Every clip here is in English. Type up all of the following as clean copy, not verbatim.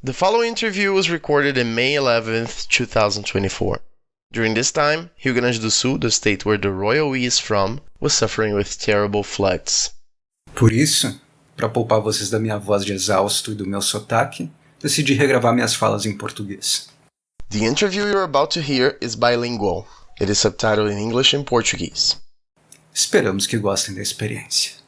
The following interview was recorded on May 11th, 2024. During this time, Rio Grande do Sul, the state where the Royal We is from, was suffering with terrible floods. Por isso, para poupar vocês da minha voz de exausto e do meu sotaque, decidi regravar minhas falas em português. The interview you're about to hear is bilingual. It is subtitled in English and Portuguese. Esperamos que gostem da experiência.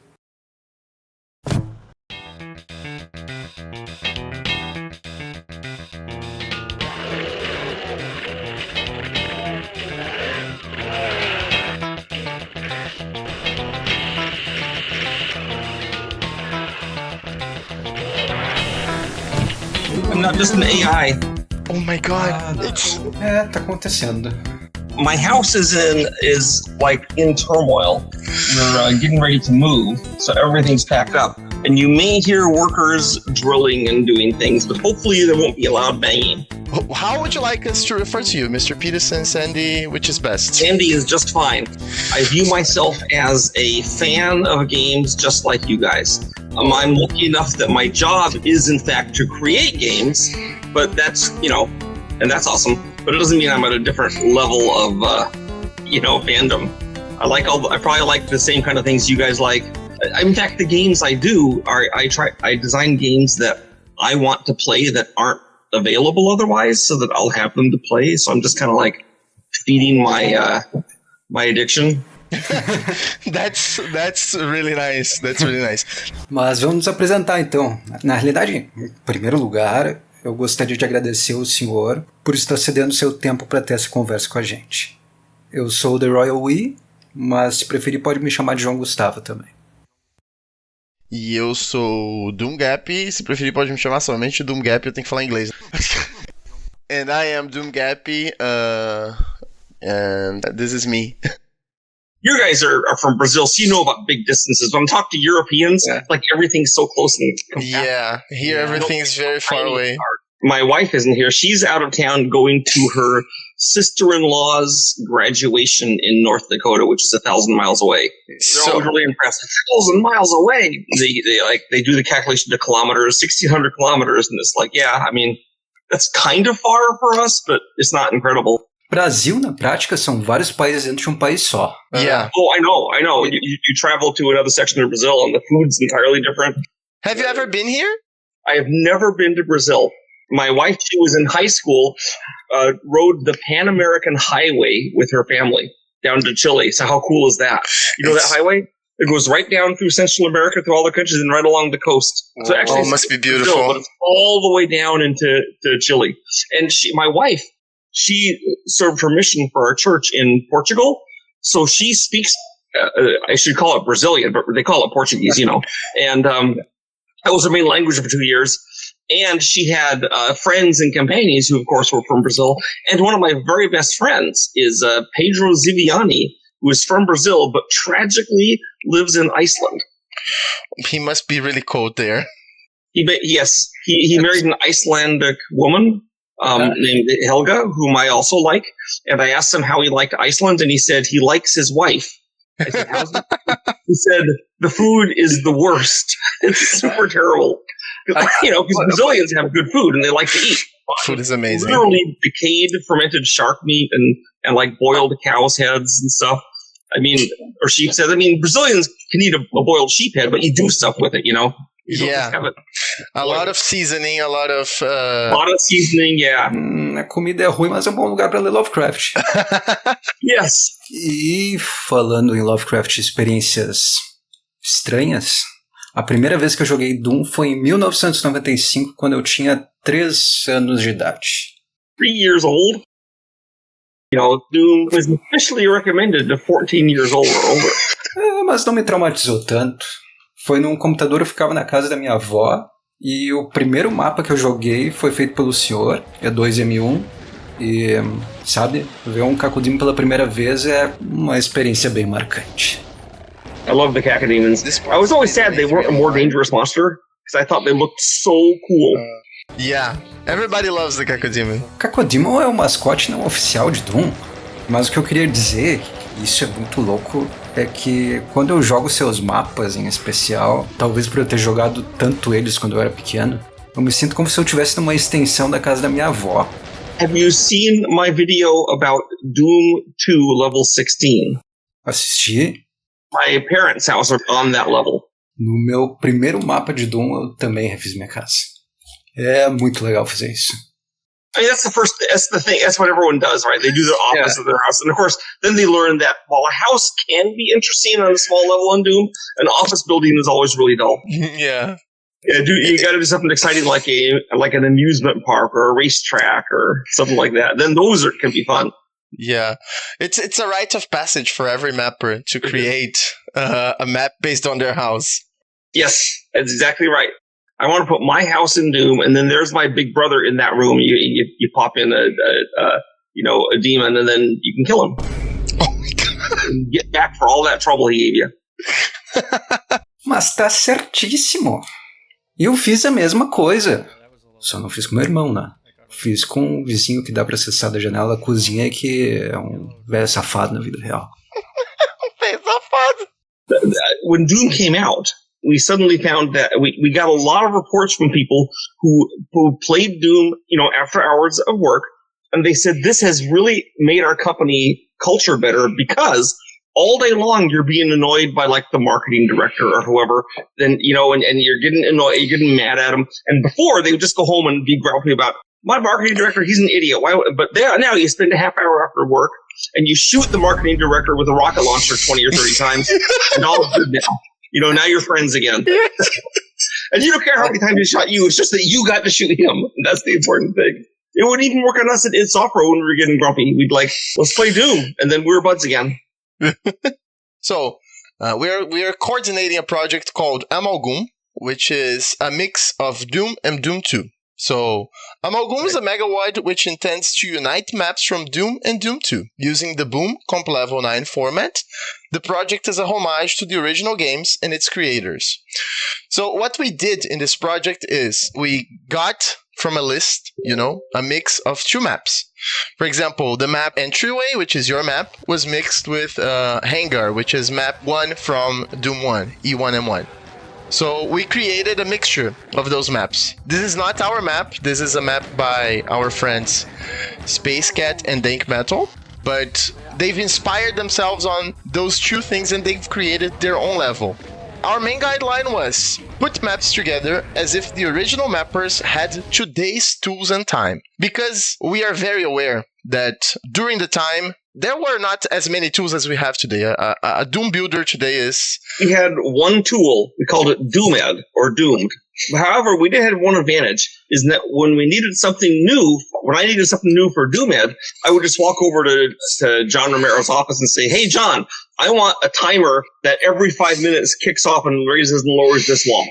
I'm not just an AI. Oh my god, Tá acontecendo. My house is in turmoil. We're getting ready to move, so everything's packed up. And you may hear workers drilling and doing things, but hopefully there won't be a loud banging. How would you like us to refer to you, Mr. Peterson, Sandy? Which is best? Sandy is just fine. I view myself as a fan of games just like you guys. I'm lucky enough that my job is in fact to create games, but that's, and that's awesome. But it doesn't mean I'm at a different level of, fandom. I probably like the same kind of things you guys like. In fact, the games I do I design games that I want to play that aren't available otherwise, so that I'll have them to play. So I'm just kind of like feeding my addiction. That's really nice. That's really nice. Mas vamos nos apresentar então. Na realidade, em primeiro lugar, eu gostaria de agradecer ao senhor por estar cedendo seu tempo para ter essa conversa com a gente. Eu sou o The Royal We, mas se preferir pode me chamar de João Gustavo também. E eu sou o Doomgap, se preferir pode me chamar somente Doomgap, eu tenho que falar inglês. And I am Doomgap, and this is me. You guys are from Brazil, so you know about big distances. When I'm talking to Europeans, like everything's so close and compact. Yeah, here everything's very far away. My wife isn't here. She's out of town going to her sister-in-law's graduation in North Dakota, which is 1,000 miles away. They're always really impressed. 1,000 miles away. They do the calculation to kilometers, 1,600 kilometers, and it's like, that's kind of far for us, but it's not incredible. Brasil, na prática, são vários países dentro de um país só. Yeah. Oh, I know. You travel to another section of Brazil, and the food's entirely different. Have you ever been here? I have never been to Brazil. My wife, she was in high school, rode the Pan American Highway with her family down to Chile. So how cool is that? You know that highway? It goes right down through Central America, through all the countries, and right along the coast. So actually, it must be beautiful. Brazil, but it's all the way down into Chile. And my wife, she served her mission for our church in Portugal. So she speaks, I should call it Brazilian, but they call it Portuguese, And that was her main language for 2 years. And she had friends and companions who, of course, were from Brazil. And one of my very best friends is Pedro Ziviani, who is from Brazil, but tragically lives in Iceland. He must be really cold there. Yes. He married an Icelandic woman named Helga, whom I also like. And I asked him how he liked Iceland, and he said he likes his wife. I said, how's it? He said, the food is the worst. It's super terrible. Because Brazilians have good food and they like to eat. Food is amazing. Literally decayed, fermented shark meat and like boiled cow's heads and stuff. Or sheep's heads. Brazilians can eat a boiled sheep head, but you do stuff with it, You don't just have it. A lot of seasoning, a lot of seasoning, yeah. A comida é ruim, mas é um bom lugar para ler Lovecraft. Yes. E falando em Lovecraft experiências estranhas, a primeira vez que eu joguei Doom foi em 1995, quando eu tinha 3 anos de idade. 3 years old? Doom was officially recommended to 14 years old or older. Mas não me traumatizou tanto. Foi num computador, eu ficava na casa da minha avó, e o primeiro mapa que eu joguei foi feito pelo senhor, E2M1, e, ver um Cacodemon pela primeira vez é uma experiência bem marcante. I love the Cacodemons. I was always sad they weren't a more dangerous monster, because I thought they looked so cool. Yeah, everybody loves the Cacodemon. Cacodemon é o mascote não oficial de Doom, mas o que eu queria dizer, isso é muito louco, é que quando eu jogo seus mapas em especial, talvez por eu ter jogado tanto eles quando eu era pequeno, Eu me sinto como se eu estivesse numa extensão da casa da minha avó. Have you seen my video about Doom 2 level 16? Assisti. My parents' house are on that level. No meu primeiro mapa de Doom, eu também refiz minha casa. É muito legal fazer isso. I mean, that's the thing, that's what everyone does, right? They do the office of their house. And of course, then they learn that while a house can be interesting on a small level in Doom, an office building is always really dull. Yeah. Yeah, you got to do something exciting like an amusement park or a racetrack or something like that. Then those can be fun. Yeah, it's a rite of passage for every mapper to create a map based on their house. Yes, that's exactly right. I want to put my house in Doom, and then there's my big brother in that room. You pop in a demon, and then you can kill him. Oh my God. And get back for all that trouble he gave you. Mas tá certíssimo. Eu fiz a mesma coisa. Só não fiz com meu irmão, né? Fiz com um vizinho que dá pra acessar da janela da cozinha, que é um velho safado na vida real. Velho safado. When Doom came out, we suddenly found that we got a lot of reports from people who played Doom, after hours of work, and they said this has really made our company culture better because all day long you're being annoyed by like the marketing director or whoever, then and you're getting annoyed, you're getting mad at them. And before they would just go home and be grumpy about my marketing director, he's an idiot. Why? But now you spend a half hour after work and you shoot the marketing director with a rocket launcher 20 or 30 times, and all is good now. Now you're friends again. And you don't care how many times he shot you. It's just that you got to shoot him. That's the important thing. It would even work on us at id Software when we were getting grumpy. We'd like, let's play Doom. And then we were buds again. So, we are coordinating a project called Amalgam, which is a mix of Doom and Doom 2. So, Amalgam is a megawatt which intends to unite maps from Doom and Doom 2 using the Boom Comp Level 9 format. The project is a homage to the original games and its creators. So, what we did in this project is we got from a list, a mix of two maps. For example, the map Entryway, which is your map, was mixed with Hangar, which is map 1 from Doom 1, E1M1. So we created a mixture of those maps. This is not our map. This is a map by our friends Space Cat and Dank Metal. But they've inspired themselves on those two things and they've created their own level. Our main guideline was put maps together as if the original mappers had today's tools and time. Because we are very aware that during the time, there were not as many tools as we have today. A Doom builder today is... We had one tool. We called it Doomed or Doomed. However, we did have one advantage, is that when we needed something new, when I needed something new for Doomed, I would just walk over to John Romero's office and say, hey, John, I want a timer that every 5 minutes kicks off and raises and lowers this wall.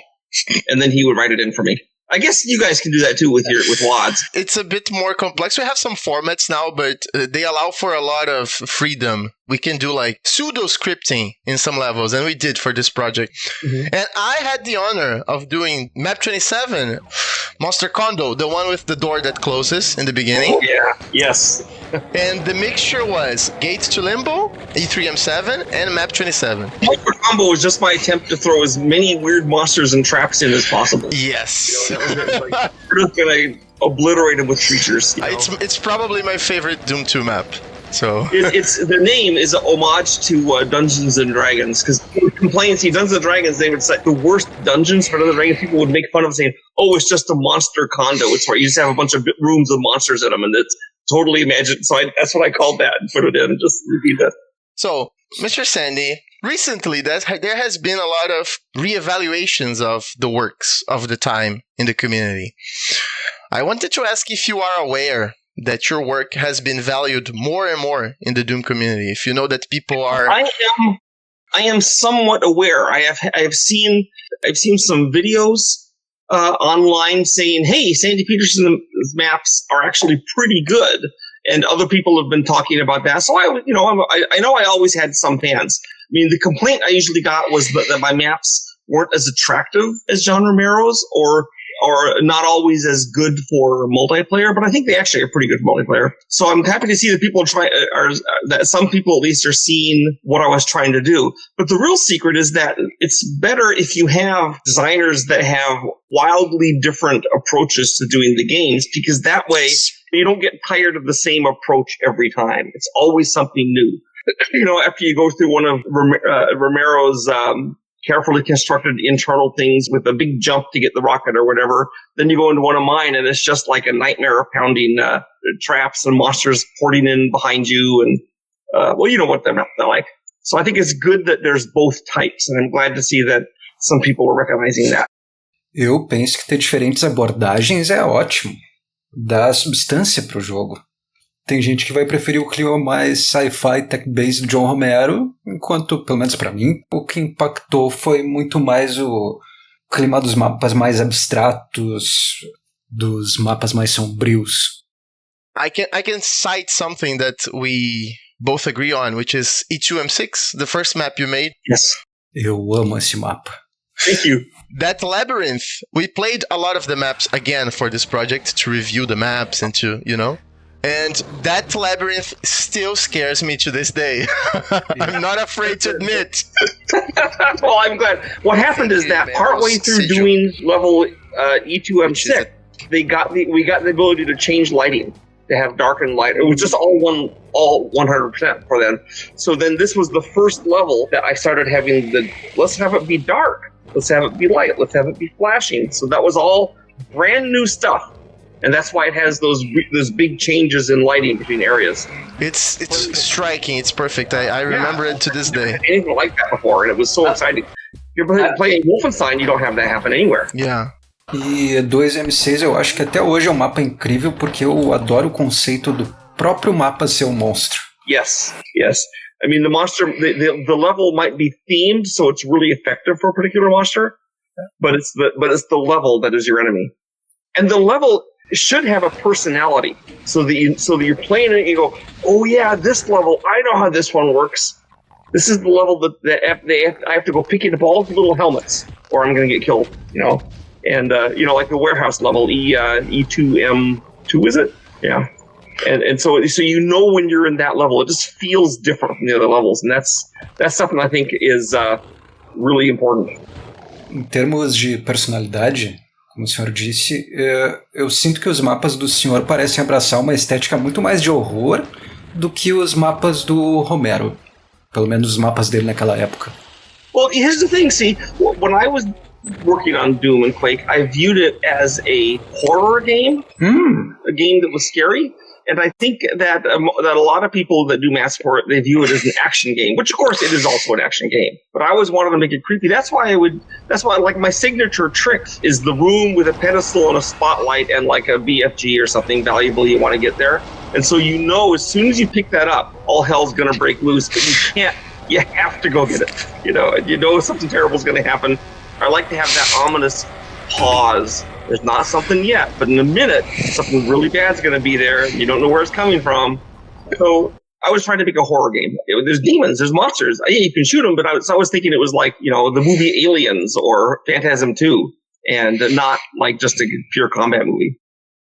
And then he would write it in for me. I guess you guys can do that too with WADs. It's a bit more complex. We have some formats now, but they allow for a lot of freedom. We can do like pseudo scripting in some levels, and we did for this project. Mm-hmm. And I had the honor of doing map 27, Monster Condo, the one with the door that closes in the beginning. Oh, yeah. Yes. And the mixture was Gates to Limbo, E3M7, and map 27. Monster Combo was just my attempt to throw as many weird monsters and traps in as possible. Yes. We're just gonna obliterate them with creatures. It's probably my favorite Doom 2 map. So it's the name is a homage to Dungeons and Dragons, because complaints Dungeons and Dragons, they would say the worst dungeons for Dungeons and Dragons. People would make fun of saying, "Oh, it's just a monster condo. It's where you just have a bunch of rooms with monsters in them, and it's totally imagined." So that's what I called that and put it in. Just repeat that. So, Mr. Sandy, recently there has been a lot of reevaluations of the works of the time in the community. I wanted to ask if you are aware that your work has been valued more and more in the Doom community. If you know that people are... I am somewhat aware. I've seen some videos online saying, "Hey, Sandy Peterson's maps are actually pretty good," and other people have been talking about that. So I know I always had some fans. I mean, the complaint I usually got was that my maps weren't as attractive as John Romero's, or are not always as good for multiplayer, but I think they actually are pretty good for multiplayer. So I'm happy to see that that some people at least are seeing what I was trying to do. But the real secret is that it's better if you have designers that have wildly different approaches to doing the games, because that way you don't get tired of the same approach every time. It's always something new. After you go through one of Romero's carefully constructed internal things with a big jump to get the rocket or whatever, then you go into one of mine and it's just like a nightmare of pounding traps and monsters porting in behind you, and you know what they're like. So I think it's good that there's both types, and I'm glad to see that some people are recognizing that. Eu penso que ter diferentes abordagens é ótimo. Dá substância pro jogo. Tem gente que vai preferir o clima mais sci-fi tech-based do John Romero, enquanto, pelo menos pra mim, o que impactou foi muito mais o clima dos mapas mais abstratos, dos mapas mais sombrios. I can cite something that we both agree on, which is E2M6, the first map you made. Yes. Eu amo esse mapa. Thank you. That labyrinth, we played a lot of the maps again for this project to review the maps and to, and that labyrinth still scares me to this day. I'm not afraid to admit. Well, I'm glad. What happened is that partway through doing level E2M6, we got the ability to change lighting, to have dark and light. It was just all 100% for them. So then this was the first level that I started having let's have it be dark. Let's have it be light. Let's have it be flashing. So that was all brand new stuff. And that's why it has those big changes in lighting between areas. It's striking. It's perfect. I remember it to this day. I didn't even like that before, and it was so exciting. You're playing Wolfenstein, you don't have that happen anywhere. Yeah. E 2M6 eu acho que até hoje é um mapa incrível, porque eu adoro o conceito do próprio mapa ser um monstro. Yes. I mean, the monster, the level might be themed, so it's really effective for a particular monster, but it's the level that is your enemy. And the level should have a personality, so that you're playing it and you go, oh yeah, this level, I know how this one works. This is the level that I have to go picking up all the little helmets, or I'm going to get killed, And like the warehouse level, E2M2, is it? Yeah. And so when you're in that level, it just feels different from the other levels, and that's something I think is really important. Em termos de personalidade, como o senhor disse, eu sinto que os mapas do senhor parecem abraçar uma estética muito mais de horror do que os mapas do Romero. Pelo menos os mapas dele naquela época. Well, here's the thing, see, when I was working on Doom and Quake, I viewed it as a horror game, a game that was scary. And I think that a lot of people that do mass support, they view it as an action game, which of course it is also an action game. But I always wanted to make it creepy. That's why like my signature trick is the room with a pedestal and a spotlight and like a BFG or something valuable you want to get there. And so as soon as you pick that up, all hell's going to break loose. But you have to go get it. Something terrible is going to happen. I like to have that ominous pause. There's not something yet, but in a minute, something really bad's going to be there. You don't know where it's coming from. So I was trying to make a horror game. There's demons, there's monsters. Yeah, you can shoot them, but I was thinking it was like, the movie Aliens or Phantasm 2, and not like just a pure combat movie.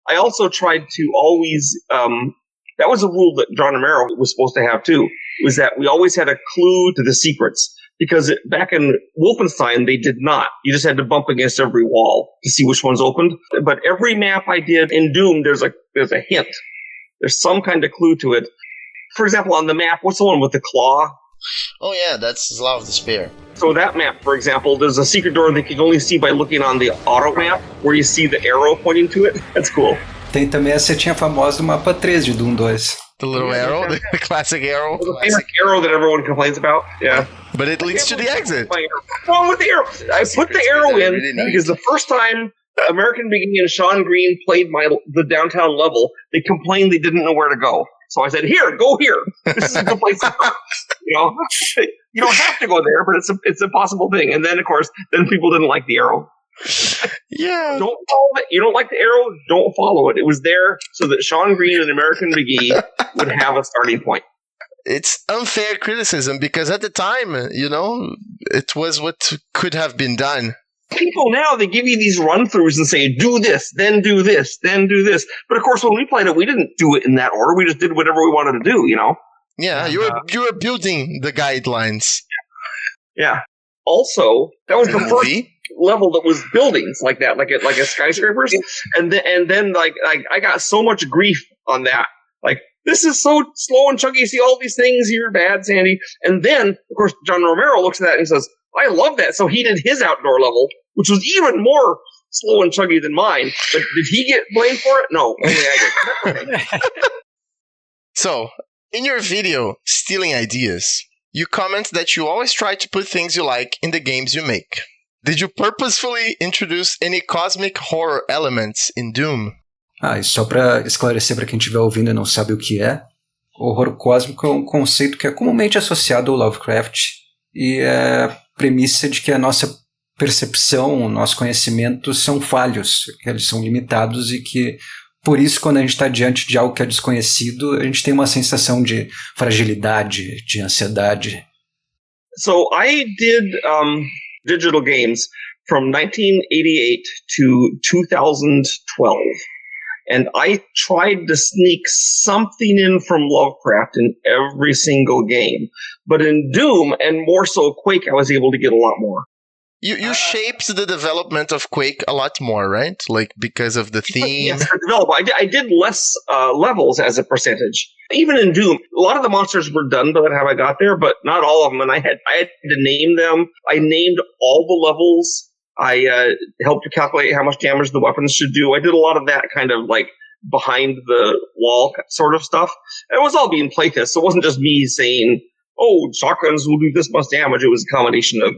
I also tried to always, that was a rule that John Romero was supposed to have too, was that we always had a clue to the secrets. Because back in Wolfenstein, they did not. You just had to bump against every wall to see which ones opened. But every map I did in Doom, there's a hint. There's some kind of clue to it. For example, on the map, what's the one with the claw? Oh yeah, that's Slough of Despair. So that map, for example, there's a secret door that you can only see by looking on the auto map, where you see the arrow pointing to it. That's cool. Tem também a setinha famosa do mapa 3 de Doom 2. The little arrow, the classic arrow. The famous arrow that everyone complains about. Yeah. But it leads to the exit. What's wrong with the arrow? I put the arrow in because the first time American Beginning and Sean Green played the downtown level, they complained they didn't know where to go. So I said, "Here, go here. This is a good place to go." You don't have to go there, but it's a possible thing. And then, of course, people didn't like the arrow. Yeah. Don't follow it. You don't like the arrow? Don't follow it. It was there so that Sean Green and American McGee would have a starting point. It's unfair criticism because at the time, it was what could have been done. People now, they give you these run-throughs and say, do this, then do this, then do this. But of course, when we played it, we didn't do it in that order. We just did whatever we wanted to do, you know? Yeah, you were building the guidelines. Yeah. Also, that was the first level that was buildings like that, like a skyscrapers. And then like I got so much grief on that. Like, this is so slow and chunky. You see all these things, you're bad, Sandy. And then, of course, John Romero looks at that and says, I love that. So he did his outdoor level, which was even more slow and chunky than mine. But did he get blamed for it? No, only I did. So, in your video, Stealing Ideas, you comment that you always try to put things you like in the games you make. Did you purposefully introduce any cosmic horror elements in Doom? E só para esclarecer para quem estiver ouvindo e não sabe o que é, o horror cósmico é um conceito que é comumente associado ao Lovecraft e é a premissa de que a nossa percepção, o nosso conhecimento são falhos, que eles são limitados e que, por isso, quando a gente está diante de algo que é desconhecido, a gente tem uma sensação de fragilidade, de ansiedade. So I did digital games from 1988 to 2012. And I tried to sneak something in from Lovecraft in every single game. But in Doom, and more so Quake, I was able to get a lot more. You shaped the development of Quake a lot more, right? Like, because of the theme? Yes, I did less levels as a percentage. Even in Doom, a lot of the monsters were done by the time I got there, but not all of them. And I had to name them. I named all the levels. I helped to calculate how much damage the weapons should do. I did a lot of that kind of like behind the wall sort of stuff. It was all being playtest, so it wasn't just me saying, oh, shotguns will do this much damage. It was a combination of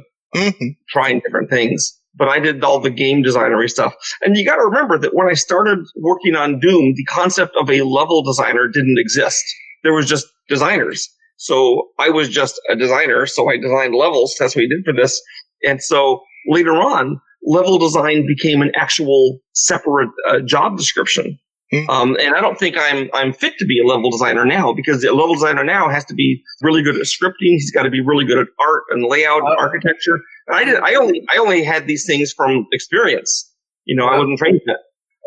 trying different things. But I did all the game designery stuff. And you got to remember that when I started working on Doom, the concept of a level designer didn't exist. There was just designers. So I was just a designer, so I designed levels. That's what we did for this. And so later on, level design became an actual separate job description. And I don't think I'm fit to be a level designer now, because a level designer now has to be really good at scripting. He's got to be really good at art and layout and architecture. And I only had these things from experience. You know, I wasn't trained in it.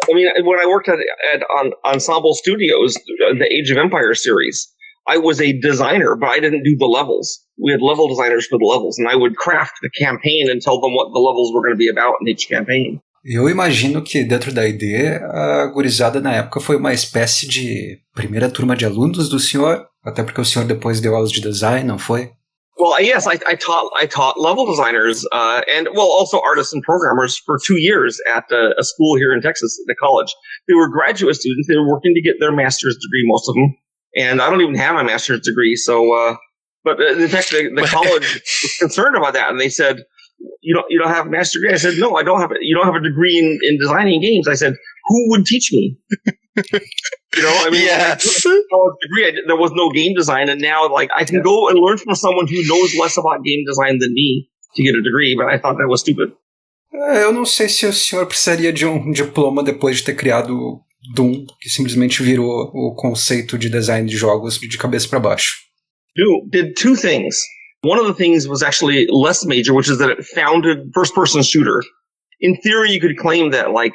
I mean, when I worked on Ensemble Studios, the Age of Empires series, I was a designer, but I didn't do the levels. We had level designers for the levels, and I would craft the campaign and tell them what the levels were going to be about in each campaign. Eu imagino que dentro da ID, a gurizada na época foi uma espécie de primeira turma de alunos do senhor, até porque o senhor depois deu aulas de design, não foi? Well, yes, I taught level designers and also artists and programmers for 2 years at a school here in Texas, at the college. They were graduate students. They were working to get their master's degree, most of them. And I don't even have a master's degree. So, but in fact, the college was concerned about that, and they said, "You don't have a master's degree." I said, "No, I don't have it. You don't have a degree in designing games." I said, "Who would teach me?" Yes. College degree, there was no game design, and now like I can go and learn from someone who knows less about game design than me to get a degree. But I thought that was stupid. Eu não sei se o senhor precisaria de um diploma depois de ter criado Doom, que simplesmente virou o conceito de design de jogos de cabeça para baixo. Doom did two things. One of the things was actually less major, which is that it founded first-person shooter. In theory, you could claim that like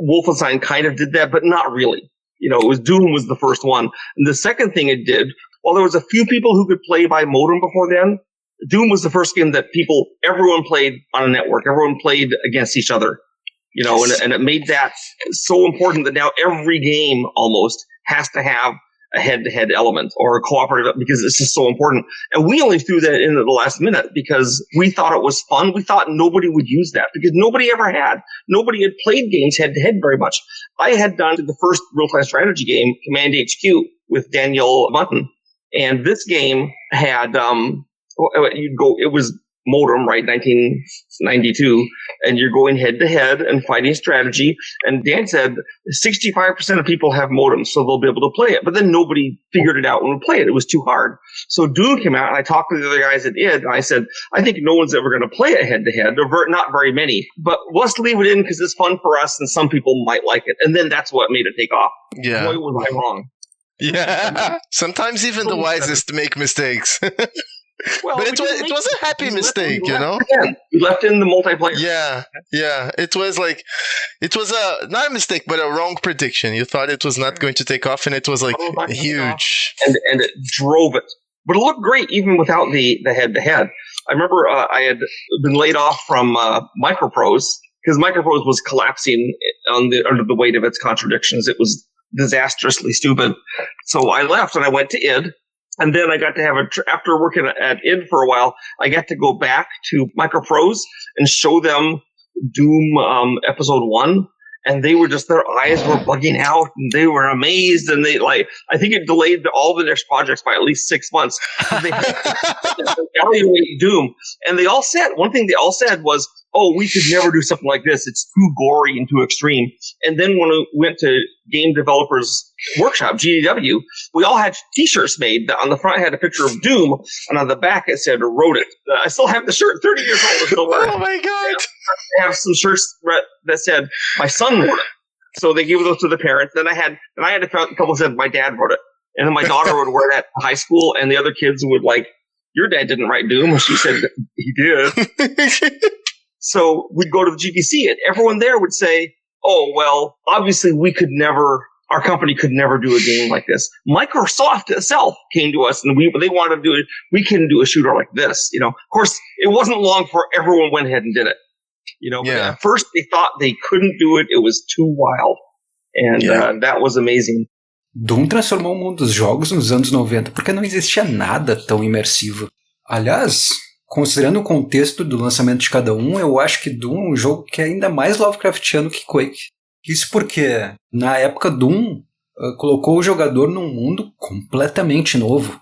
Wolfenstein kind of did that, but not really. You know, Doom was the first one. And the second thing it did, while there was a few people who could play by modem before then, Doom was the first game that everyone played on a network. Everyone played against each other. You know, and it made that so important that now every game almost has to have a head-to-head element or a cooperative, because it's just so important. And we only threw that in at the last minute because we thought it was fun. We thought nobody would use that because nobody had played games head-to-head very much. I had done the first real-time strategy game, Command HQ, with Daniel Mutton. And this game had, it was modem, right, 1992, and you're going head-to-head and fighting strategy. And Dan said 65% of people have modems, so they'll be able to play it. But then nobody figured it out when we played it. It was too hard. So Doom came out, and I talked to the other guys that did, and I said, I think no one's ever going to play it head-to-head. Not very many. But let's leave it in because it's fun for us, and some people might like it. And then that's what made it take off. Yeah. Boy, was I wrong. Yeah. Sometimes even the wisest make mistakes. Well, But it was a happy mistake, you know? You left in the multiplayer. Yeah. It was not a mistake, but a wrong prediction. You thought it was not going to take off, and it was like huge. And it drove it. But it looked great even without the head-to-head. I remember I had been laid off from Microprose because Microprose was collapsing under the weight of its contradictions. It was disastrously stupid. So I left and I went to id. And then I got to have after working at id for a while, I got to go back to Microprose and show them Doom episode 1. And they were just, their eyes were bugging out and they were amazed. And I think it delayed all the next projects by at least 6 months. They had to evaluate Doom. And one thing they all said was, oh, we could never do something like this. It's too gory and too extreme. And then when we went to Game Developers Workshop, GDW, we all had t-shirts made that on the front had a picture of Doom, and on the back it said, wrote it. I still have the shirt, 30 years old. Still wear it. Oh my God. I have some shirts that said, my son wrote it. So they gave those to the parents. Then I had a couple that said, my dad wrote it. And then my daughter would wear that to high school, and the other kids would like, your dad didn't write Doom. And she said, he did. So we'd go to the GDC, and everyone there would say, oh, well, obviously our company could never do a game like this. Microsoft itself came to us, and they wanted to do it. We couldn't do a shooter like this. You know, of course, it wasn't long before everyone went ahead and did it. You know, but at first they thought they couldn't do it. It was too wild. And that was amazing. Doom transformou o mundo dos jogos nos anos 90 porque não existia nada tão imersivo. Aliás, considerando o contexto do lançamento de cada um, eu acho que Doom é um jogo que é ainda mais Lovecraftiano que Quake. Isso porque, na época, Doom colocou o jogador num mundo completamente novo.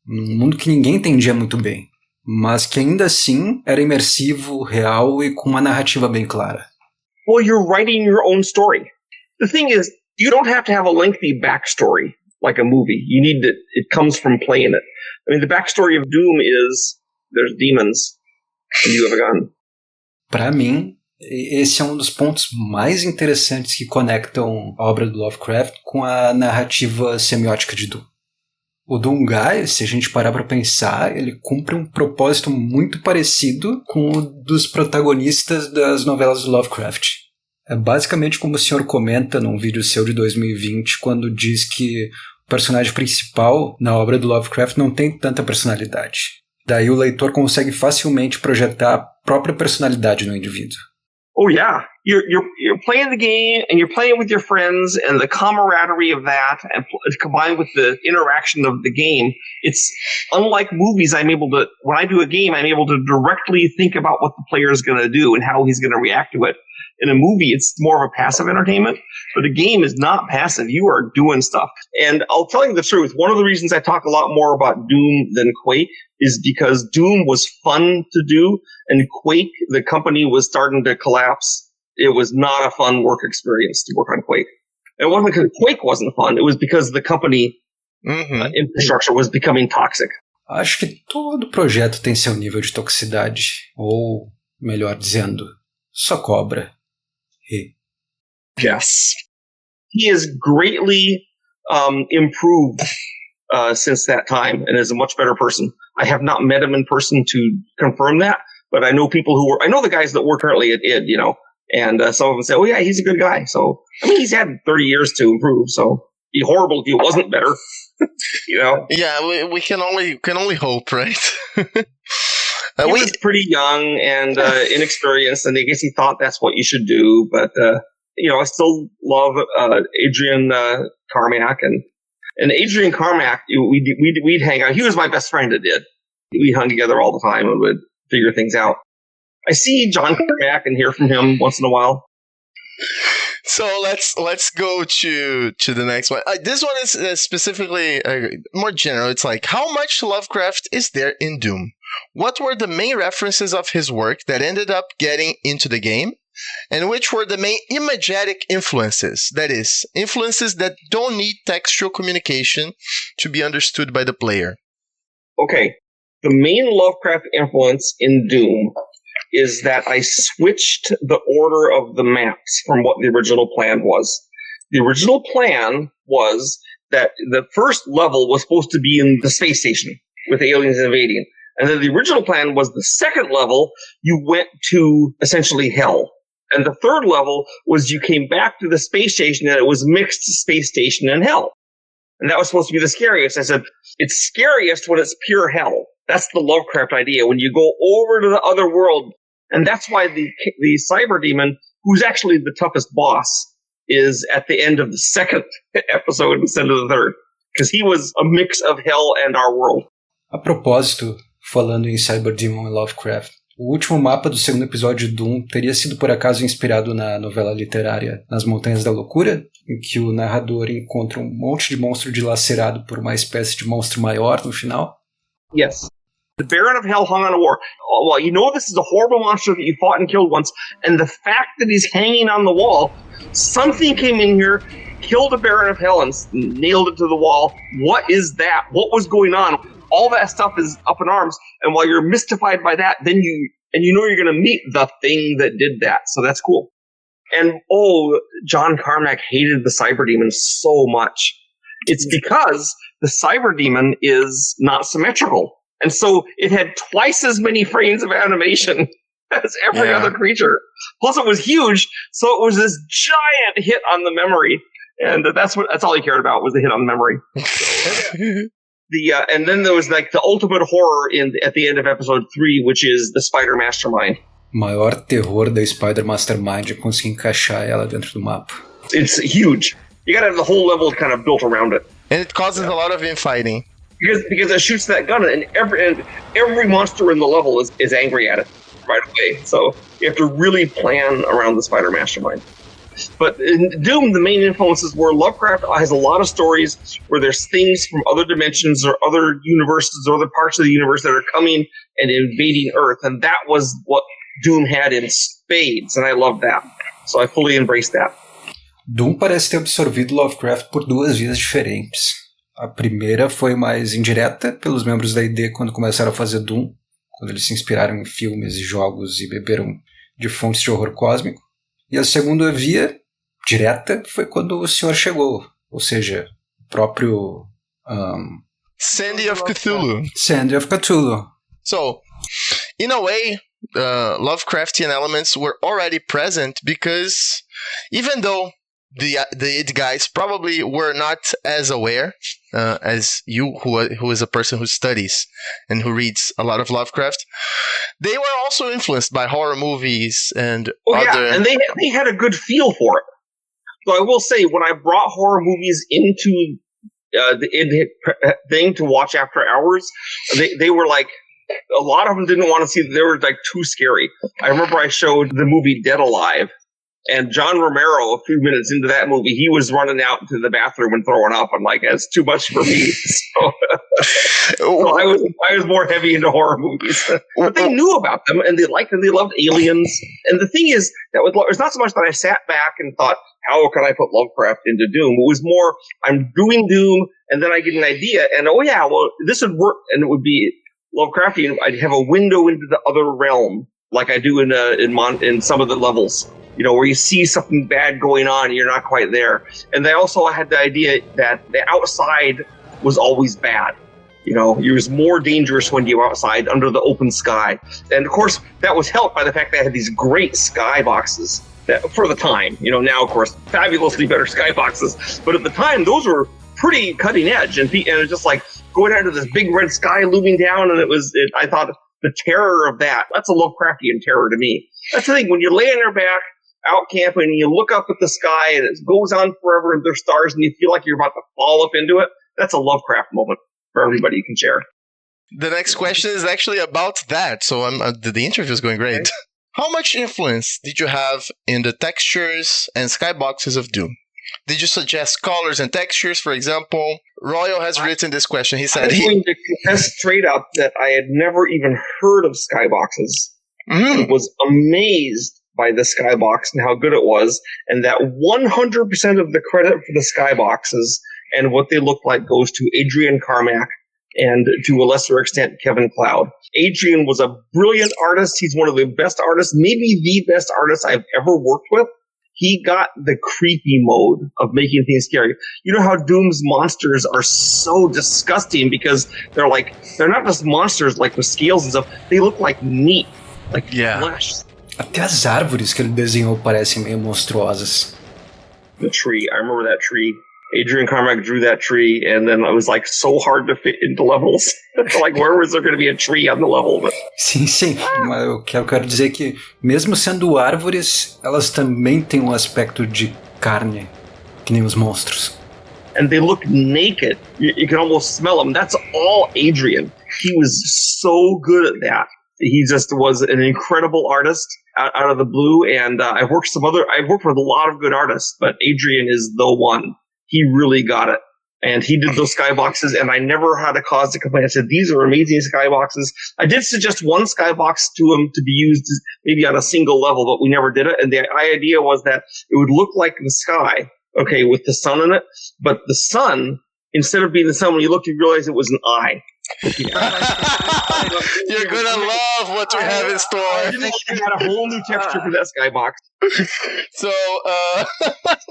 Num mundo que ninguém entendia muito bem. Mas que ainda assim era imersivo, real e com uma narrativa bem clara. Well, you're writing your own story. The thing is, you don't have to have a lengthy backstory like a movie. It comes from playing it. I mean, the backstory of Doom is there's demons and you have a gun. Para mim, esse é um dos pontos mais interessantes que conectam a obra do Lovecraft com a narrativa semiótica de Doom. O Doomguy, se a gente parar para pensar, ele cumpre um propósito muito parecido com o dos protagonistas das novelas do Lovecraft. É basicamente como o senhor comenta num vídeo seu de 2020, quando diz que o personagem principal na obra do Lovecraft não tem tanta personalidade. Daí o leitor consegue facilmente projetar a própria personalidade no indivíduo. Oh yeah, you're playing the game and you're playing with your friends, and the camaraderie of that, and combined with the interaction of the game, it's unlike movies. When I do a game, I'm able to directly think about what the player is going to do and how he's going to react to it. In a movie, it's more of a passive entertainment, but a game is not passive. You are doing stuff. And I'll tell you the truth. One of the reasons I talk a lot more about Doom than Quake is because Doom was fun to do, and Quake, the company, was starting to collapse. It was not a fun work experience to work on Quake. It wasn't because Quake wasn't fun. It was because the company infrastructure was becoming toxic. Acho que todo projeto tem seu nível de toxicidade. Ou, melhor dizendo, só cobra. Yes. He has greatly improved since that time and is a much better person. I have not met him in person to confirm that, but I know people I know the guys that work currently at id, you know, and some of them say, oh yeah, he's a good guy. So, I mean, he's had 30 years to improve, so it'd be horrible if he wasn't better, you know? Yeah, we can only hope, right? He was pretty young and inexperienced, and I guess he thought that's what you should do. But you know, I still love Adrian Carmack, and Adrian Carmack. We'd hang out. He was my best friend at id. We hung together all the time and would figure things out. I see John Carmack and hear from him once in a while. So let's go to the next one. This one is specifically more general. It's like, how much Lovecraft is there in Doom? What were the main references of his work that ended up getting into the game? And which were the main imagetic influences? That is, influences that don't need textual communication to be understood by the player. Okay. The main Lovecraft influence in Doom is that I switched the order of the maps from what the original plan was. The original plan was that the first level was supposed to be in the space station with aliens invading. And then the original plan was the second level, you went to essentially hell. And the third level was you came back to the space station and it was mixed space station and hell. And that was supposed to be the scariest. I said, it's scariest when it's pure hell. That's the Lovecraft idea. When you go over to the other world, and that's why the cyber demon, who's actually the toughest boss, is at the end of the second episode instead of the third. Because he was a mix of hell and our world. A propósito, falando em Cyber Demon e Lovecraft, o último mapa do segundo episódio de Doom teria sido por acaso inspirado na novela literária Nas Montanhas da Loucura, em que o narrador encontra um monte de monstro dilacerado por uma espécie de monstro maior no final? Yes. The Baron of Hell hung on a war. Oh, well, you know this is a horrible monster that you fought and killed once, and the fact that he's hanging on the wall, something came in here, killed the Baron of Hell, and nailed it to the wall. What is that? What was going on? All that stuff is up in arms, and while you're mystified by that, then you know you're going to meet the thing that did that. So that's cool. And John Carmack hated the Cyber Demon so much. It's because the Cyber Demon is not symmetrical. And so it had twice as many frames of animation as every other creature. Plus it was huge, so it was this giant hit on the memory. And that's all he cared about, was the hit on the memory. And then there was like the ultimate horror at the end of episode 3, which is the Spider Mastermind. Maior terror da Spider Mastermind é conseguir encaixar ela dentro do mapa. It's huge. You gotta have the whole level kind of built around it. And it causes a lot of infighting. Because it shoots that gun, and every monster in the level is angry at it right away. So you have to really plan around the Spider Mastermind. But in Doom, the main influences were Lovecraft has a lot of stories where there's things from other dimensions or other universes or other parts of the universe that are coming and invading Earth. And that was what Doom had in spades, and I love that. So I fully embraced that. Doom parece ter absorvido Lovecraft por duas vias diferentes. A primeira foi mais indireta pelos membros da ID quando começaram a fazer Doom, quando eles se inspiraram em filmes e jogos e beberam de fontes de horror cósmico. E a segunda via, direta, foi quando o senhor chegou, ou seja, o próprio... Sandy of Cthulhu. Sandy of Cthulhu. So, in a way, Lovecraftian elements were already present because even though the id guys probably were not as aware as you, who is a person who studies and who reads a lot of Lovecraft, they were also influenced by horror movies and other... and they had a good feel for it. So I will say, when I brought horror movies into the id thing to watch after hours, they were like, a lot of them didn't want to see, they were like too scary. I remember I showed the movie Dead Alive, and John Romero, a few minutes into that movie, he was running out to the bathroom and throwing up. I'm like, that's too much for me. So I was more heavy into horror movies. But they knew about them, and they liked them. They loved aliens. And the thing is, it's not so much that I sat back and thought, how can I put Lovecraft into Doom? It was more, I'm doing Doom, and then I get an idea, and this would work, and it would be Lovecraftian. I'd have a window into the other realm, like I do in some of the levels. You know, where you see something bad going on and you're not quite there. And they also had the idea that the outside was always bad. You know, it was more dangerous when you were outside under the open sky. And of course, that was helped by the fact that I had these great sky boxes that, for the time. You know, now, of course, fabulously better sky boxes. But at the time, those were pretty cutting edge. And it was just like going out to this big red sky looming down. And I thought the terror of that's a Lovecraftian terror to me. That's the thing, when you're laying your back, out camping, and you look up at the sky and it goes on forever and there's stars and you feel like you're about to fall up into it, that's a Lovecraft moment for everybody you can share. The next question is actually about that, so the interview is going great. Okay. How much influence did you have in the textures and skyboxes of Doom? Did you suggest colors and textures, for example? Royal has written this question. He said... I'm going to confess straight up that I had never even heard of skyboxes. I was amazed by the skybox and how good it was, and that 100% of the credit for the skyboxes and what they look like goes to Adrian Carmack and, to a lesser extent, Kevin Cloud. Adrian was a brilliant artist. He's one of the best artists, maybe the best artist I've ever worked with. he got the creepy mode of making things scary. You know how Doom's monsters are so disgusting because they're not just monsters like with scales and stuff. They look like meat, like flesh. Até as árvores que ele desenhou parecem meio monstruosas. The tree, I remember that tree. Adrian Carmack drew that tree, and then it was like so hard to fit into levels. Like, where was there going to be a tree on the level? But... Sim. Mas eu quero dizer que, mesmo sendo árvores, elas também têm um aspecto de carne, que nem os monstros. And they look naked. You can almost smell them. That's all Adrian. He was so good at that. He just was an incredible artist out of the blue. And I've worked with a lot of good artists, but Adrian is the one. He really got it. And he did those skyboxes, and I never had a cause to complain. I said, these are amazing skyboxes. I did suggest one skybox to him to be used maybe on a single level, but we never did it. And the idea was that it would look like the sky, okay, with the sun in it. But the sun, instead of being the sun, when you looked, you realized it was an eye. You're gonna love what we have in store. I had a whole new texture for that skybox. So,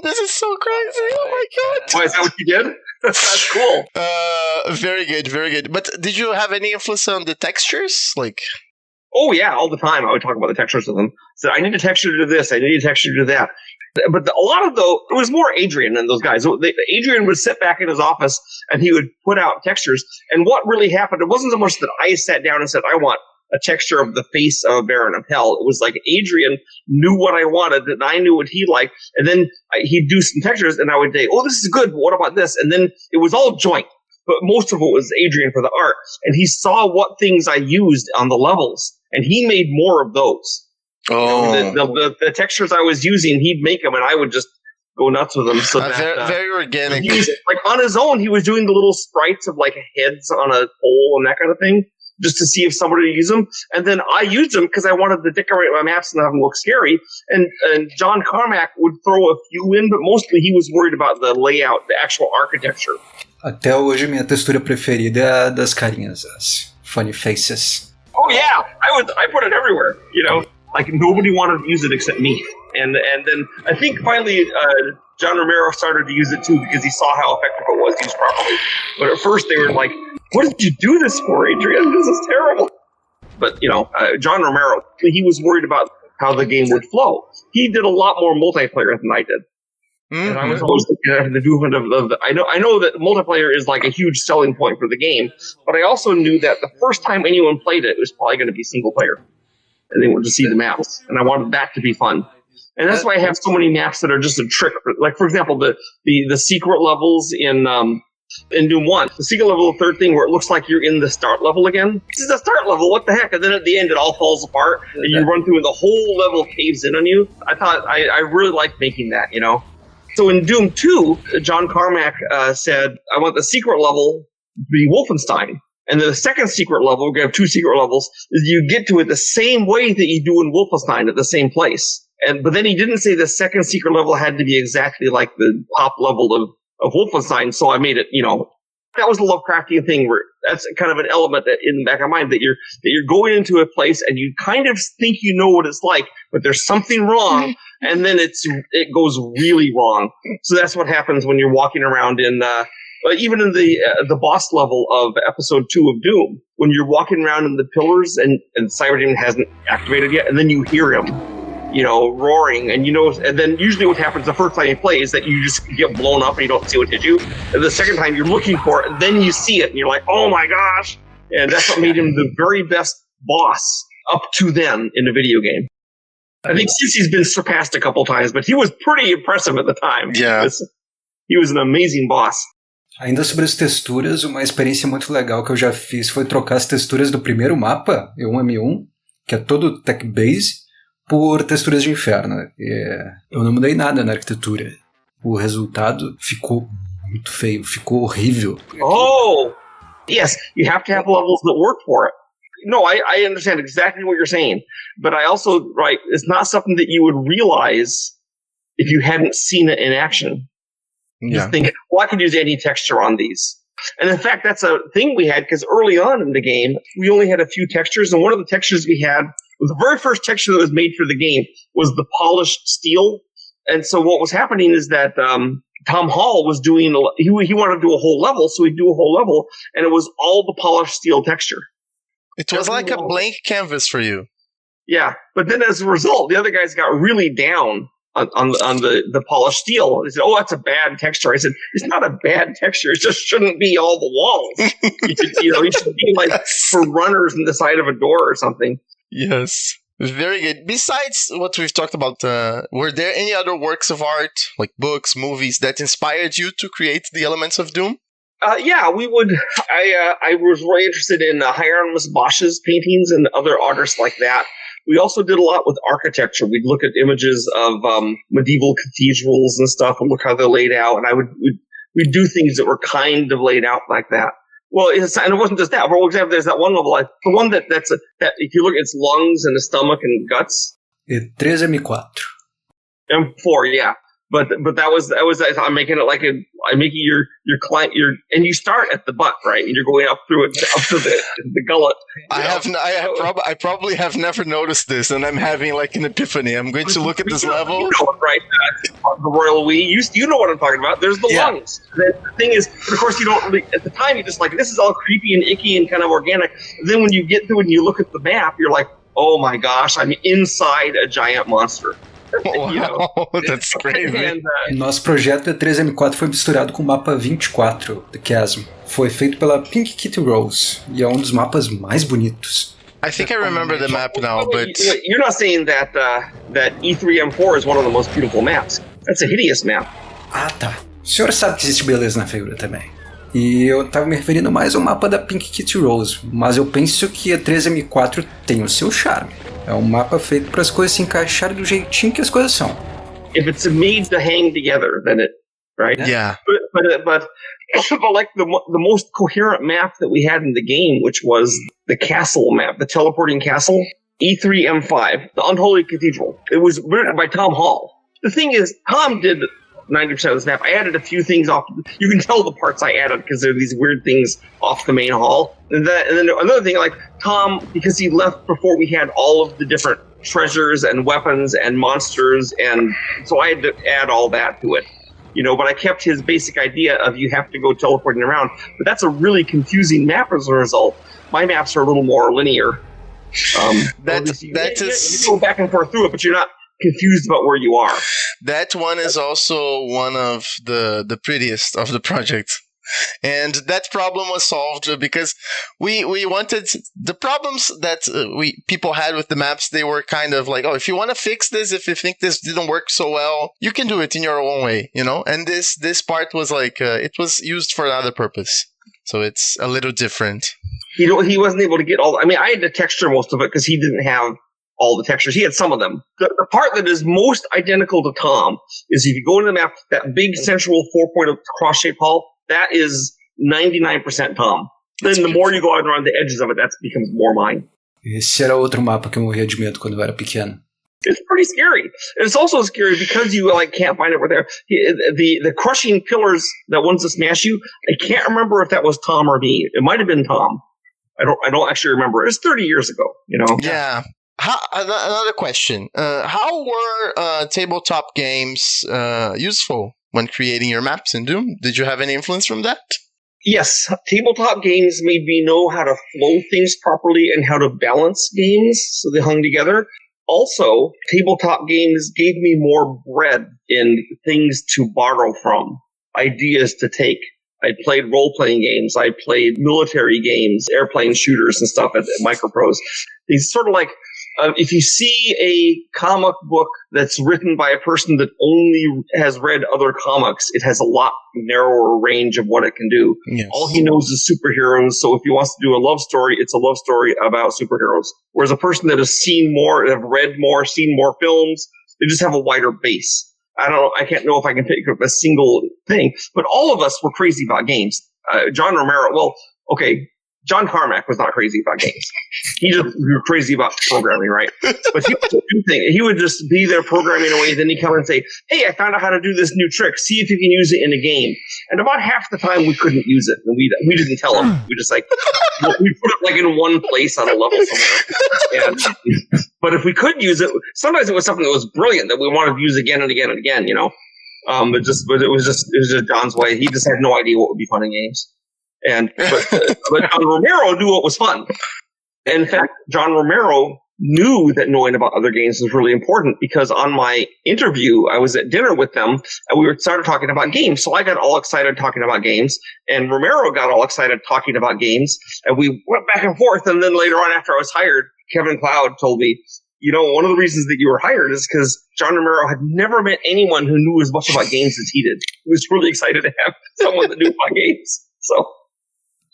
this is so crazy. Oh my god. Oh, is that what you did? That's cool. Very good. But did you have any influence on the textures? Oh yeah, all the time. I would talk about the textures with them. So I need a texture to do this. I need a texture to do that. But a lot of it was more Adrian than those guys. Adrian would sit back in his office and he would put out textures. And what really happened, it wasn't so much that I sat down and said, I want a texture of the face of a Baron of Hell. It was like Adrian knew what I wanted and I knew what he liked. And then he'd do some textures and I would say, oh, this is good, but what about this? And then it was all joint. But most of it was Adrian for the art. And he saw what things I used on the levels. And he made more of those. Oh. The textures I was using, he'd make them, and I would just go nuts with them. So very organic. Like on his own, he was doing the little sprites of like heads on a pole and that kind of thing, just to see if somebody would use them. And then I used them because I wanted to decorate my maps and have them look scary. And John Carmack would throw a few in, but mostly he was worried about the layout, the actual architecture. Até hoje, minha textura preferida é a das carinhas, as funny faces. Oh yeah, I put it everywhere, you know. Like, nobody wanted to use it except me. And then I think finally John Romero started to use it too because he saw how effective it was used properly. But at first they were like, what did you do this for, Adrian? This is terrible. But, you know, John Romero, he was worried about how the game would flow. He did a lot more multiplayer than I did. Mm-hmm. And I was always looking at the movement of the... I know that multiplayer is like a huge selling point for the game, but I also knew that the first time anyone played it was probably going to be single player. And they wanted to see the maps, and I wanted that to be fun. And that's why I have so many maps that are just a trick. Like, for example, the secret levels in Doom 1. The secret level, the third thing, where it looks like you're in the start level again. This is the start level, what the heck? And then at the end, it all falls apart, and you run through and the whole level caves in on you. I thought, I really liked making that, you know? So in Doom 2, John Carmack said, I want the secret level to be Wolfenstein. And the second secret level, we're going to have two secret levels, is you get to it the same way that you do in Wolfenstein at the same place. But then he didn't say the second secret level had to be exactly like the top level of Wolfenstein, so I made it, you know, that was the Lovecraftian thing where that's kind of an element that in the back of my mind that you're going into a place and you kind of think you know what it's like, but there's something wrong, and then it goes really wrong. So that's what happens when you're walking around in even in the boss level of episode 2 of Doom, when you're walking around in the pillars and Cyberdemon hasn't activated yet, and then you hear him, you know, roaring, and you know, and then usually what happens the first time you play is that you just get blown up and you don't see what hit you. And the second time you're looking for it, then you see it, and you're like, oh my gosh! And that's what made him the very best boss up to then in a video game. I think since he's been surpassed a couple times, but he was pretty impressive at the time. Yeah. He was an amazing boss. Ainda sobre as texturas, uma experiência muito legal que eu já fiz foi trocar as texturas do primeiro mapa, E1M1, que é todo tech-base, por texturas de inferno. Eu não mudei nada na arquitetura. O resultado ficou muito feio, ficou horrível. Oh! Yes, you have to have levels that work for it. No, I understand exactly what you're saying, but I also, right, it's not something that you would realize if you hadn't seen it in action. Yeah. Just think, well, I could use any texture on these. And in fact, that's a thing we had, because early on in the game, we only had a few textures, and one of the textures we had, the very first texture that was made for the game was the polished steel. And so what was happening is that Tom Hall was doing, he wanted to do a whole level, so he'd do a whole level, and it was all the polished steel texture. It was like a blank canvas for you. Yeah, but then as a result, the other guys got really down on the polished steel. They said, "Oh, that's a bad texture." I said, "It's not a bad texture. It just shouldn't be all the walls. You should be like for runners in the side of a door or something." Yes, very good. Besides what we've talked about, were there any other works of art, like books, movies, that inspired you to create the elements of Doom? Yeah, we would. I was really interested in Hieronymus Bosch's paintings and other artists like that. We also did a lot with architecture. We'd look at images of medieval cathedrals and stuff and look how they're laid out. And we'd do things that were kind of laid out like that. Well, and it wasn't just that. For example, there's that one level, the one that if you look at its lungs and the stomach and guts. 13M4. M4, yeah. But that was I'm making it like I'm making your client and you start at the butt, right? And you're going up through it up to the gullet. I probably have never noticed this, and I'm having like an epiphany. I'm going to look at this level. You know, right? The royal we. You know what I'm talking about. There's the lungs. The thing is, of course, you don't really, at the time you just like, this is all creepy and icky and kind of organic. Then when you get through and you look at the map, you're like, oh my gosh, I'm inside a giant monster. Wow, that's crazy. Nosso projeto E3M4 foi misturado com o mapa 24, The Chasm. Foi feito pela Pink Kitty Rose, e é um dos mapas mais bonitos. I think I remember the map now, but... You're not saying that E3M4 is one of the most beautiful maps. That's a hideous map. Ah, tá. O senhor sabe que existe beleza na feiura também. E eu tava me referindo mais ao mapa da Pink Kitty Rose, mas eu penso que E3M4 tem o seu charme. É um mapa feito para as coisas se encaixarem do jeitinho que as coisas são. If it's made to hang together, then it, right? Yeah. But like the most coherent map that we had in the game, which was the castle map, the teleporting castle, E3M5, the Unholy Cathedral. It was written by Tom Hall. The thing is, Tom did 90% of this map. I added a few things off. You can tell the parts I added because there are these weird things off the main hall. And then another thing, like Tom, because he left before we had all of the different treasures and weapons and monsters, and so I had to add all that to it. But I kept his basic idea of you have to go teleporting around. But that's a really confusing map as a result. My maps are a little more linear. You go back and forth through it, but you're not confused about where you are. That one is also one of the prettiest of the project. And that problem was solved because we wanted the problems that people had with the maps. They were kind of like, oh, if you want to fix this, if you think this didn't work so well, you can do it in your own way, And this part was like it was used for another purpose, so it's a little different. He wasn't able to get all. I mean, I had to texture most of it because he didn't have all the textures. He had some of them. The part that is most identical to Tom is if you go into the map, that big central 4-point cross-shaped hall, that is 99% Tom. Then the more you go out around the edges of it, that becomes more mine. Esse era outro mapa que eu morria de medo quando eu era pequeno. It's pretty scary. And it's also scary because you can't find it where they're the crushing pillars that wants to smash you. I can't remember if that was Tom or me. It might have been Tom. I don't actually remember. It's 30 years ago, Yeah. Another question. How were tabletop games useful when creating your maps in Doom? Did you have any influence from that? Yes. Tabletop games made me know how to flow things properly and how to balance games so they hung together. Also, tabletop games gave me more breadth in things to borrow from, ideas to take. I played role-playing games. I played military games, airplane shooters and stuff at Microprose. These sort of like, if you see a comic book that's written by a person that only has read other comics, it has a lot narrower range of what it can do. Yes. All he knows is superheroes, so if he wants to do a love story, it's a love story about superheroes. Whereas a person that has seen more, have read more, seen more films, they just have a wider base. I can't know if I can pick up a single thing, but all of us were crazy about games. John Romero, John Carmack was not crazy about games. We were crazy about programming, right? But he would just be there programming away, then he'd come and say, hey, I found out how to do this new trick. See if you can use it in a game. And about half the time we couldn't use it. And we didn't tell him. We just we put it in one place on a level somewhere. And But if we could use it, sometimes it was something that was brilliant that we wanted to use again and again and again, you know. But it was just John's way. He just had no idea what would be fun in games. But John Romero knew what was fun. In fact, John Romero knew that knowing about other games was really important, because on my interview, I was at dinner with them and we started talking about games. So I got all excited talking about games, and Romero got all excited talking about games, and we went back and forth. And then later on, after I was hired, Kevin Cloud told me, you know, one of the reasons that you were hired is because John Romero had never met anyone who knew as much about games as he did. He was really excited to have someone that knew about games. So.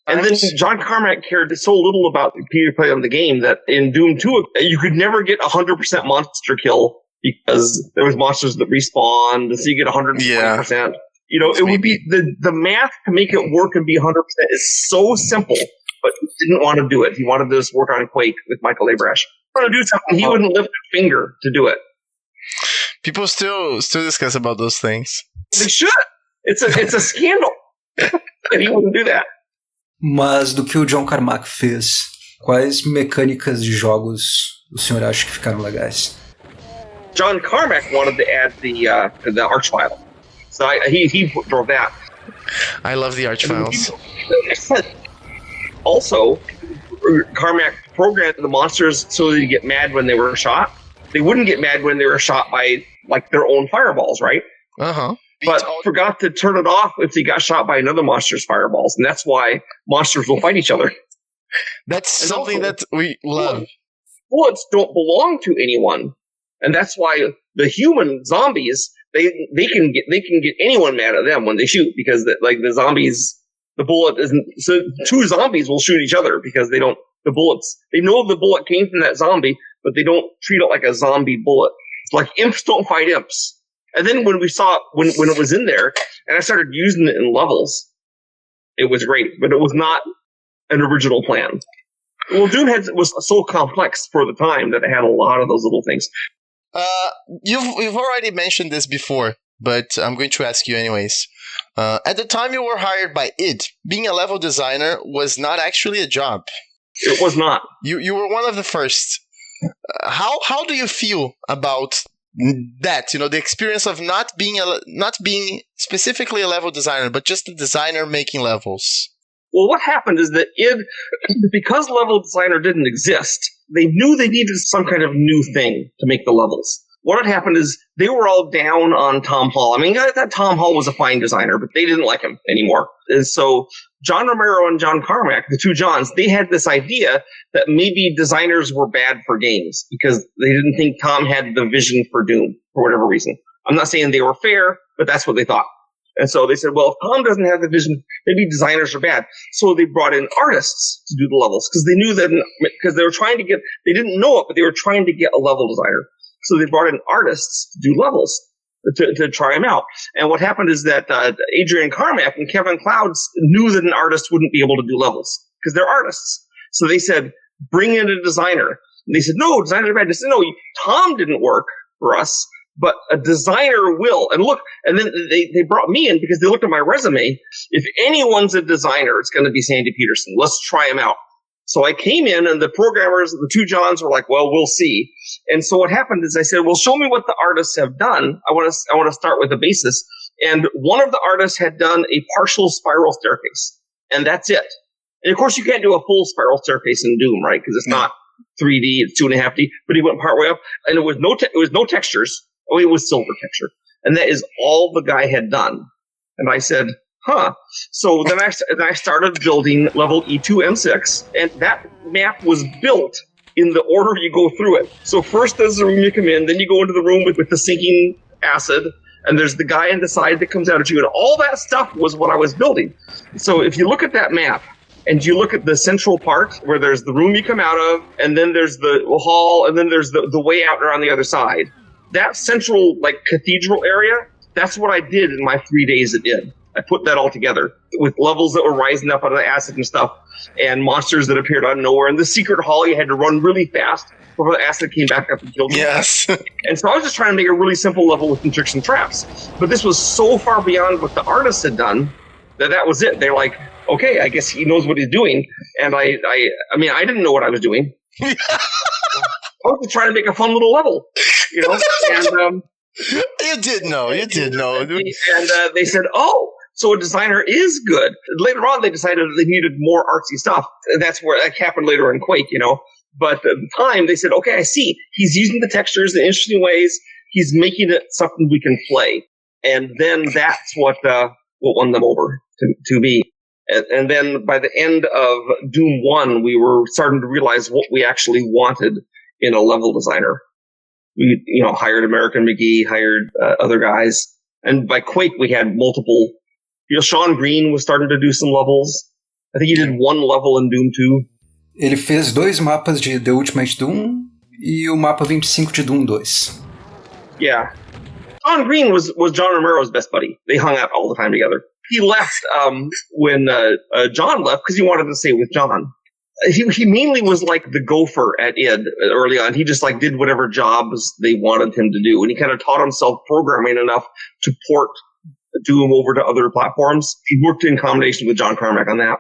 And then John Carmack cared so little about PvP on the game that in Doom 2, you could never get 100% monster kill because there was monsters that respawned, so you get 120%. Yeah. You know, it would be the math to make it work and be 100% is so simple, but he didn't want to do it. He wanted to just work on Quake with Michael Abrash. He wanted to do something, he wouldn't lift a finger to do it. People still discuss about those things. They should. It's a scandal. And he wouldn't do that. Mas do que o John Carmack fez, quais mecânicas de jogos o senhor acha que ficaram legais? John Carmack wanted to add the Archvile. So he drove that. I love the Archviles. Also, Carmack programmed the monsters so they'd get mad when they were shot. They wouldn't get mad when they were shot by like their own fireballs, right? Uh-huh. But forgot to turn it off if they got shot by another monster's fireballs. And that's why monsters will fight each other. That's something that we love. Bullets don't belong to anyone. And that's why the human zombies, they can get anyone mad at them when they shoot, because the zombies, the bullet isn't, so two zombies will shoot each other because they know the bullet came from that zombie, but they don't treat it like a zombie bullet. It's like imps don't fight imps. And then when we saw when it was in there, and I started using it in levels, it was great, but it was not an original plan. Well, Doom was so complex for the time that it had a lot of those little things. You've already mentioned this before, but I'm going to ask you anyways. At the time you were hired by id, being a level designer was not actually a job. It was not. You were one of the first. How do you feel about that, you know, the experience of not being specifically a level designer, but just a designer making levels? Well, what happened is that because level designer didn't exist, they knew they needed some kind of new thing to make the levels. What had happened is they were all down on Tom Hall. I mean, I thought Tom Hall was a fine designer, but they didn't like him anymore. And so John Romero and John Carmack, the two Johns, they had this idea that maybe designers were bad for games because they didn't think Tom had the vision for Doom for whatever reason. I'm not saying they were fair, but that's what they thought. And so they said, well, if Tom doesn't have the vision, maybe designers are bad. So they brought in artists to do the levels because they knew that, because they were trying to get, they didn't know it, but they were trying to get a level designer. So they brought in artists to do levels to try them out. And what happened is that Adrian Carmack and Kevin Cloud knew that an artist wouldn't be able to do levels because they're artists. So they said, bring in a designer. And they said, no, designers are bad. They said, no, Tom didn't work for us, but a designer will. And look, and then they brought me in because they looked at my resume. If anyone's a designer, it's going to be Sandy Petersen. Let's try him out. So I came in, and the programmers, the two Johns, were like, well, we'll see. And so what happened is I said, well, show me what the artists have done. I want to start with the basis. And one of the artists had done a partial spiral staircase, and that's it. And of course, you can't do a full spiral staircase in Doom, right? Because it's not 3D, it's 2.5D. But he went partway up, and it was no textures. Oh, it was silver texture, and that is all the guy had done. And I said, huh. So then I started building level E2 and 6, and that map was built in the order you go through it. So first there's the room you come in, then you go into the room with the sinking acid, and there's the guy on the side that comes out at you, and all that stuff was what I was building. So if you look at that map, and you look at the central part, where there's the room you come out of, and then there's the hall, and then there's the way out there on the other side. That central, like, cathedral area, that's what I did in my 3 days at id. I put that all together with levels that were rising up out of the acid and stuff, and monsters that appeared out of nowhere. And the secret hall, you had to run really fast before the acid came back up and killed you. Yes. And so I was just trying to make a really simple level with some tricks and traps. But this was so far beyond what the artists had done that was it. They're like, okay, I guess he knows what he's doing. And I mean, I didn't know what I was doing. I was just trying to make a fun little level, you know. And You did know. and they said, "Oh, so a designer is good." Later on, they decided that they needed more artsy stuff. And that's where that happened later in Quake, you know. But at the time, they said, "Okay, I see. He's using the textures in interesting ways. He's making it something we can play." And then that's what won them over to me. And then by the end of Doom 1, we were starting to realize what we actually wanted in a level designer. We, hired American McGee, hired other guys. And by Quake, we had multiple. Sean Green was starting to do some levels. I think he did one level in Doom 2. Ele fez 2 mapas de The Ultimate Doom e o mapa 25 de Doom 2. Yeah. Sean Green was John Romero's best buddy. They hung out all the time together. He left when John left because he wanted to stay with John. He mainly was like the gopher at id early on. He just like did whatever jobs they wanted him to do, and he kind of taught himself programming enough to port Doom over to other platforms. He worked in combination with John Carmack on that.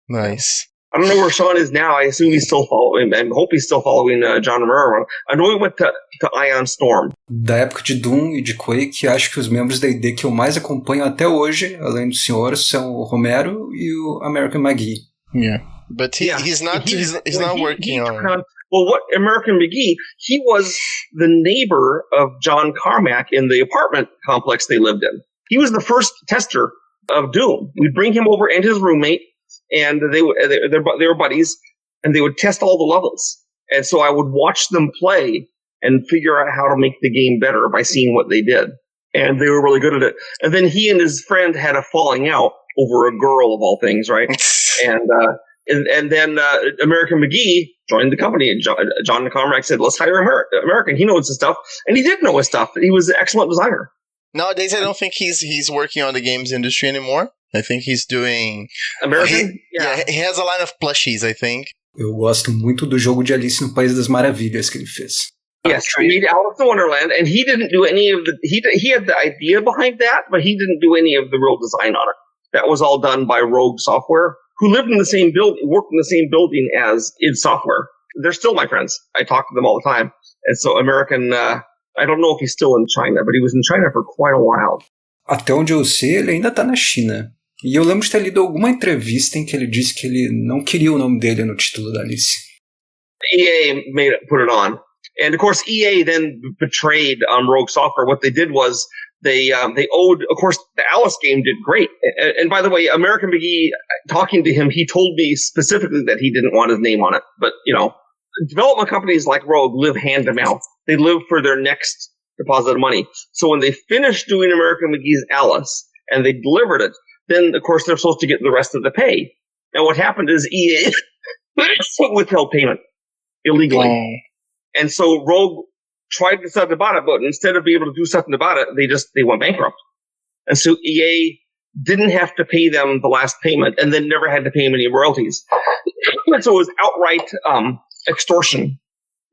Nice. I don't know where Sean is now. I assume he's still following. I hope he's still following John Romero. I know he went to Ion Storm. Da época de Doom e de Quake, acho que os membros da ID que eu mais acompanho até hoje, além do senhor, são o Romero e o American McGee. Yeah, but he's not working on. Well, what American McGee? He was the neighbor of John Carmack in the apartment complex they lived in. He was the first tester of Doom. We'd bring him over and his roommate. And they were buddies, and they would test all the levels. And so I would watch them play and figure out how to make the game better by seeing what they did. And they were really good at it. And then he and his friend had a falling out over a girl of all things, right? And then American McGee joined the company, and John Carmack said, "Let's hire American. He knows his stuff," and he did know his stuff. He was an excellent designer. Nowadays, I don't think he's working on the games industry anymore. I think he's doing... American? He has a line of plushies, I think. Eu gosto muito do jogo de Alice no País das Maravilhas que ele fez. Yes, he made Alice in Wonderland, and he didn't do any of the... He had the idea behind that, but he didn't do any of the real design on it. That was all done by Rogue Software, who lived in the same building, worked in the same building as id Software. They're still my friends. I talk to them all the time. And so American... I don't know if he's still in China, but he was in China for quite a while. Até onde eu sei, ele ainda tá na China. E eu lembro de ter lido alguma entrevista em que ele disse que ele não queria o nome dele no título da Alice. EA put it on. And of course, EA then betrayed Rogue Software. What they did was they owed, of course, the Alice game did great. And by the way, American McGee, talking to him, he told me specifically that he didn't want his name on it. But, development companies like Rogue live hand to mouth. They live for their next deposit of money. So when they finished doing American McGee's Alice and they delivered it, then, of course, they're supposed to get the rest of the pay. And what happened is EA withheld payment illegally. Oh. And so Rogue tried to do something about it, but instead of being able to do something about it, they went bankrupt. And so EA didn't have to pay them the last payment and then never had to pay them any royalties. And so it was outright extortion.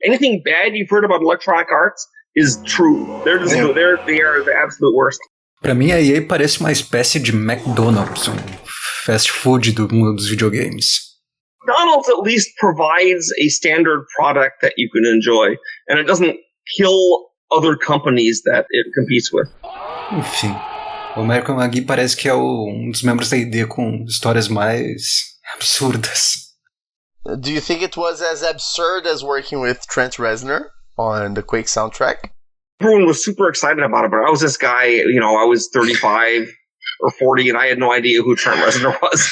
Anything bad you've heard about Electronic Arts is true. They are the absolute worst. Pra mim, a EA parece uma espécie de McDonald's, fast food do mundo dos videogames. McDonald's at least provides a standard product that you can enjoy, and it doesn't kill other companies that it competes with. Enfim, o American McGee parece que é dos membros da ID com histórias mais absurdas. Do you think it was as absurd as working with Trent Reznor on the Quake soundtrack? Everyone was super excited about it, but I was this guy, I was 35 or 40, and I had no idea who Trent Reznor was.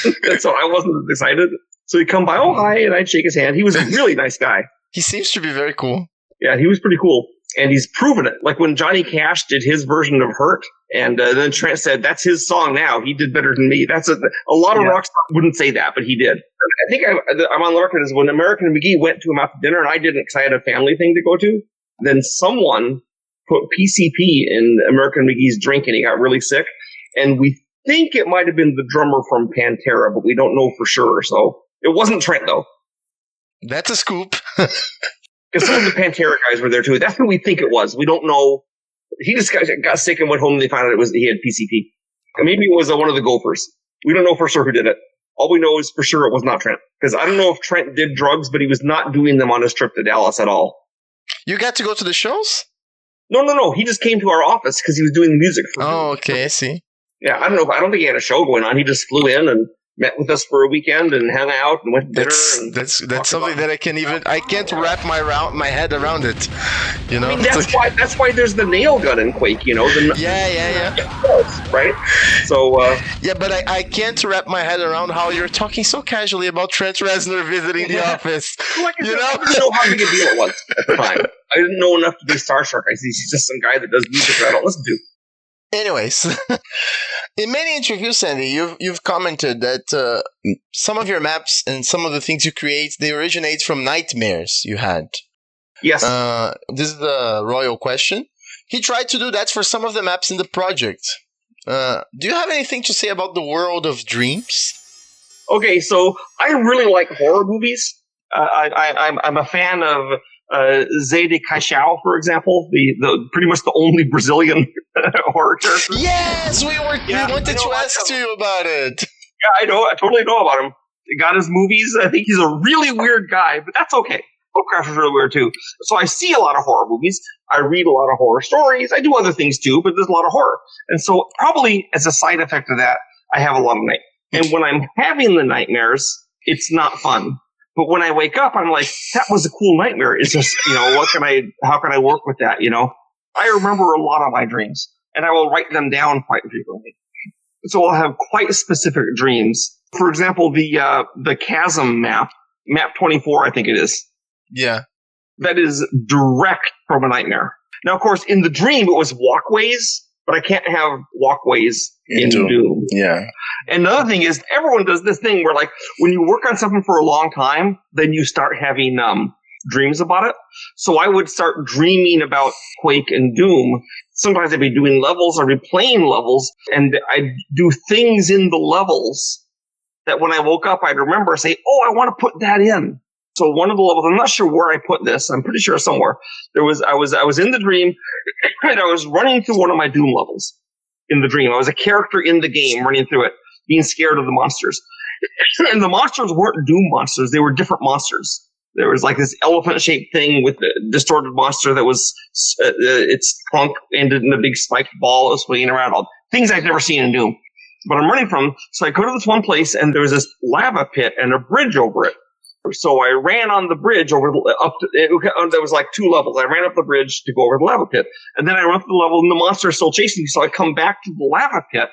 So I wasn't as excited. So he'd come by, "Oh, hi," and I'd shake his hand. He was a really nice guy. He seems to be very cool. Yeah, he was pretty cool. And he's proven it. Like when Johnny Cash did his version of Hurt, and then Trent said, "That's his song now. He did better than me." That's a lot of rock stars wouldn't say that, but he did. I think I'm on the record as when American McGee went to him out to dinner, and I didn't because I had a family thing to go to. Then someone put PCP in American McGee's drink, and he got really sick. And we think it might have been the drummer from Pantera, but we don't know for sure. So it wasn't Trent, though. That's a scoop. Because some of the Pantera guys were there too. That's who we think it was. We don't know. He just got sick and went home, and they found out he had PCP. And maybe it was one of the Gophers. We don't know for sure who did it. All we know is for sure it was not Trent. Because I don't know if Trent did drugs, but he was not doing them on his trip to Dallas at all. You got to go to the shows? No. He just came to our office because he was doing the music for Oh, okay, I see. Yeah, I don't know. I don't think he had a show going on. He just flew in and met with us for a weekend and hung out and went to dinner. That's something that I can't wrap my head around it. You know, I mean, that's why there's the nail gun in Quake. You know, yeah. Right. So yeah, but I can't wrap my head around how you're talking so casually about Trent Reznor visiting the office. Like I didn't know how big a deal it was at the time. I didn't know enough to be starstruck. I see he's just some guy that does music that I don't listen to. Anyways, in many interviews, Sandy, you've commented that some of your maps and some of the things you create, they originate from nightmares you had. Yes. This is the royal question. He tried to do that for some of the maps in the project. Do you have anything to say about the world of dreams? Okay, so I really like horror movies. I'm a fan of Zé de Caixão, for example, the pretty much the only Brazilian horror character. Yes, we wanted to ask you about it. Yeah, I know. I totally know about him. He got his movies. I think he's a really weird guy, but that's okay. Lovecraft is really weird too. So I see a lot of horror movies. I read a lot of horror stories. I do other things too, but there's a lot of horror. And so probably as a side effect of that, I have a lot of nightmares. And when I'm having the nightmares, it's not fun. But when I wake up, I'm like, that was a cool nightmare. It's just, how can I work with that? I remember a lot of my dreams and I will write them down quite frequently. So I'll have quite specific dreams. For example, the chasm map 24, I think it is. Yeah. That is direct from a nightmare. Now, of course, in the dream, it was walkways, but I can't have walkways in Doom. Yeah. And another thing is, everyone does this thing where, like, when you work on something for a long time, then you start having dreams about it. So I would start dreaming about Quake and Doom. Sometimes I'd be doing levels, I'd be playing levels, and I'd do things in the levels that when I woke up, I'd remember, say, oh, I want to put that in. So one of the levels, I'm not sure where I put this. I'm pretty sure somewhere. I was in the dream, and I was running through one of my Doom levels in the dream. I was a character in the game running through it, being scared of the monsters. And the monsters weren't Doom monsters. They were different monsters. There was like this elephant-shaped thing with a distorted monster that was, its trunk ended in a big spiked ball that was swinging around. All things I've never seen in Doom. But I'm running from, so I go to this one place, and there was this lava pit and a bridge over it. So I ran on the bridge over there was like 2 levels. I ran up the bridge to go over the lava pit. And then I went up the level and the monster is still chasing me. So I come back to the lava pit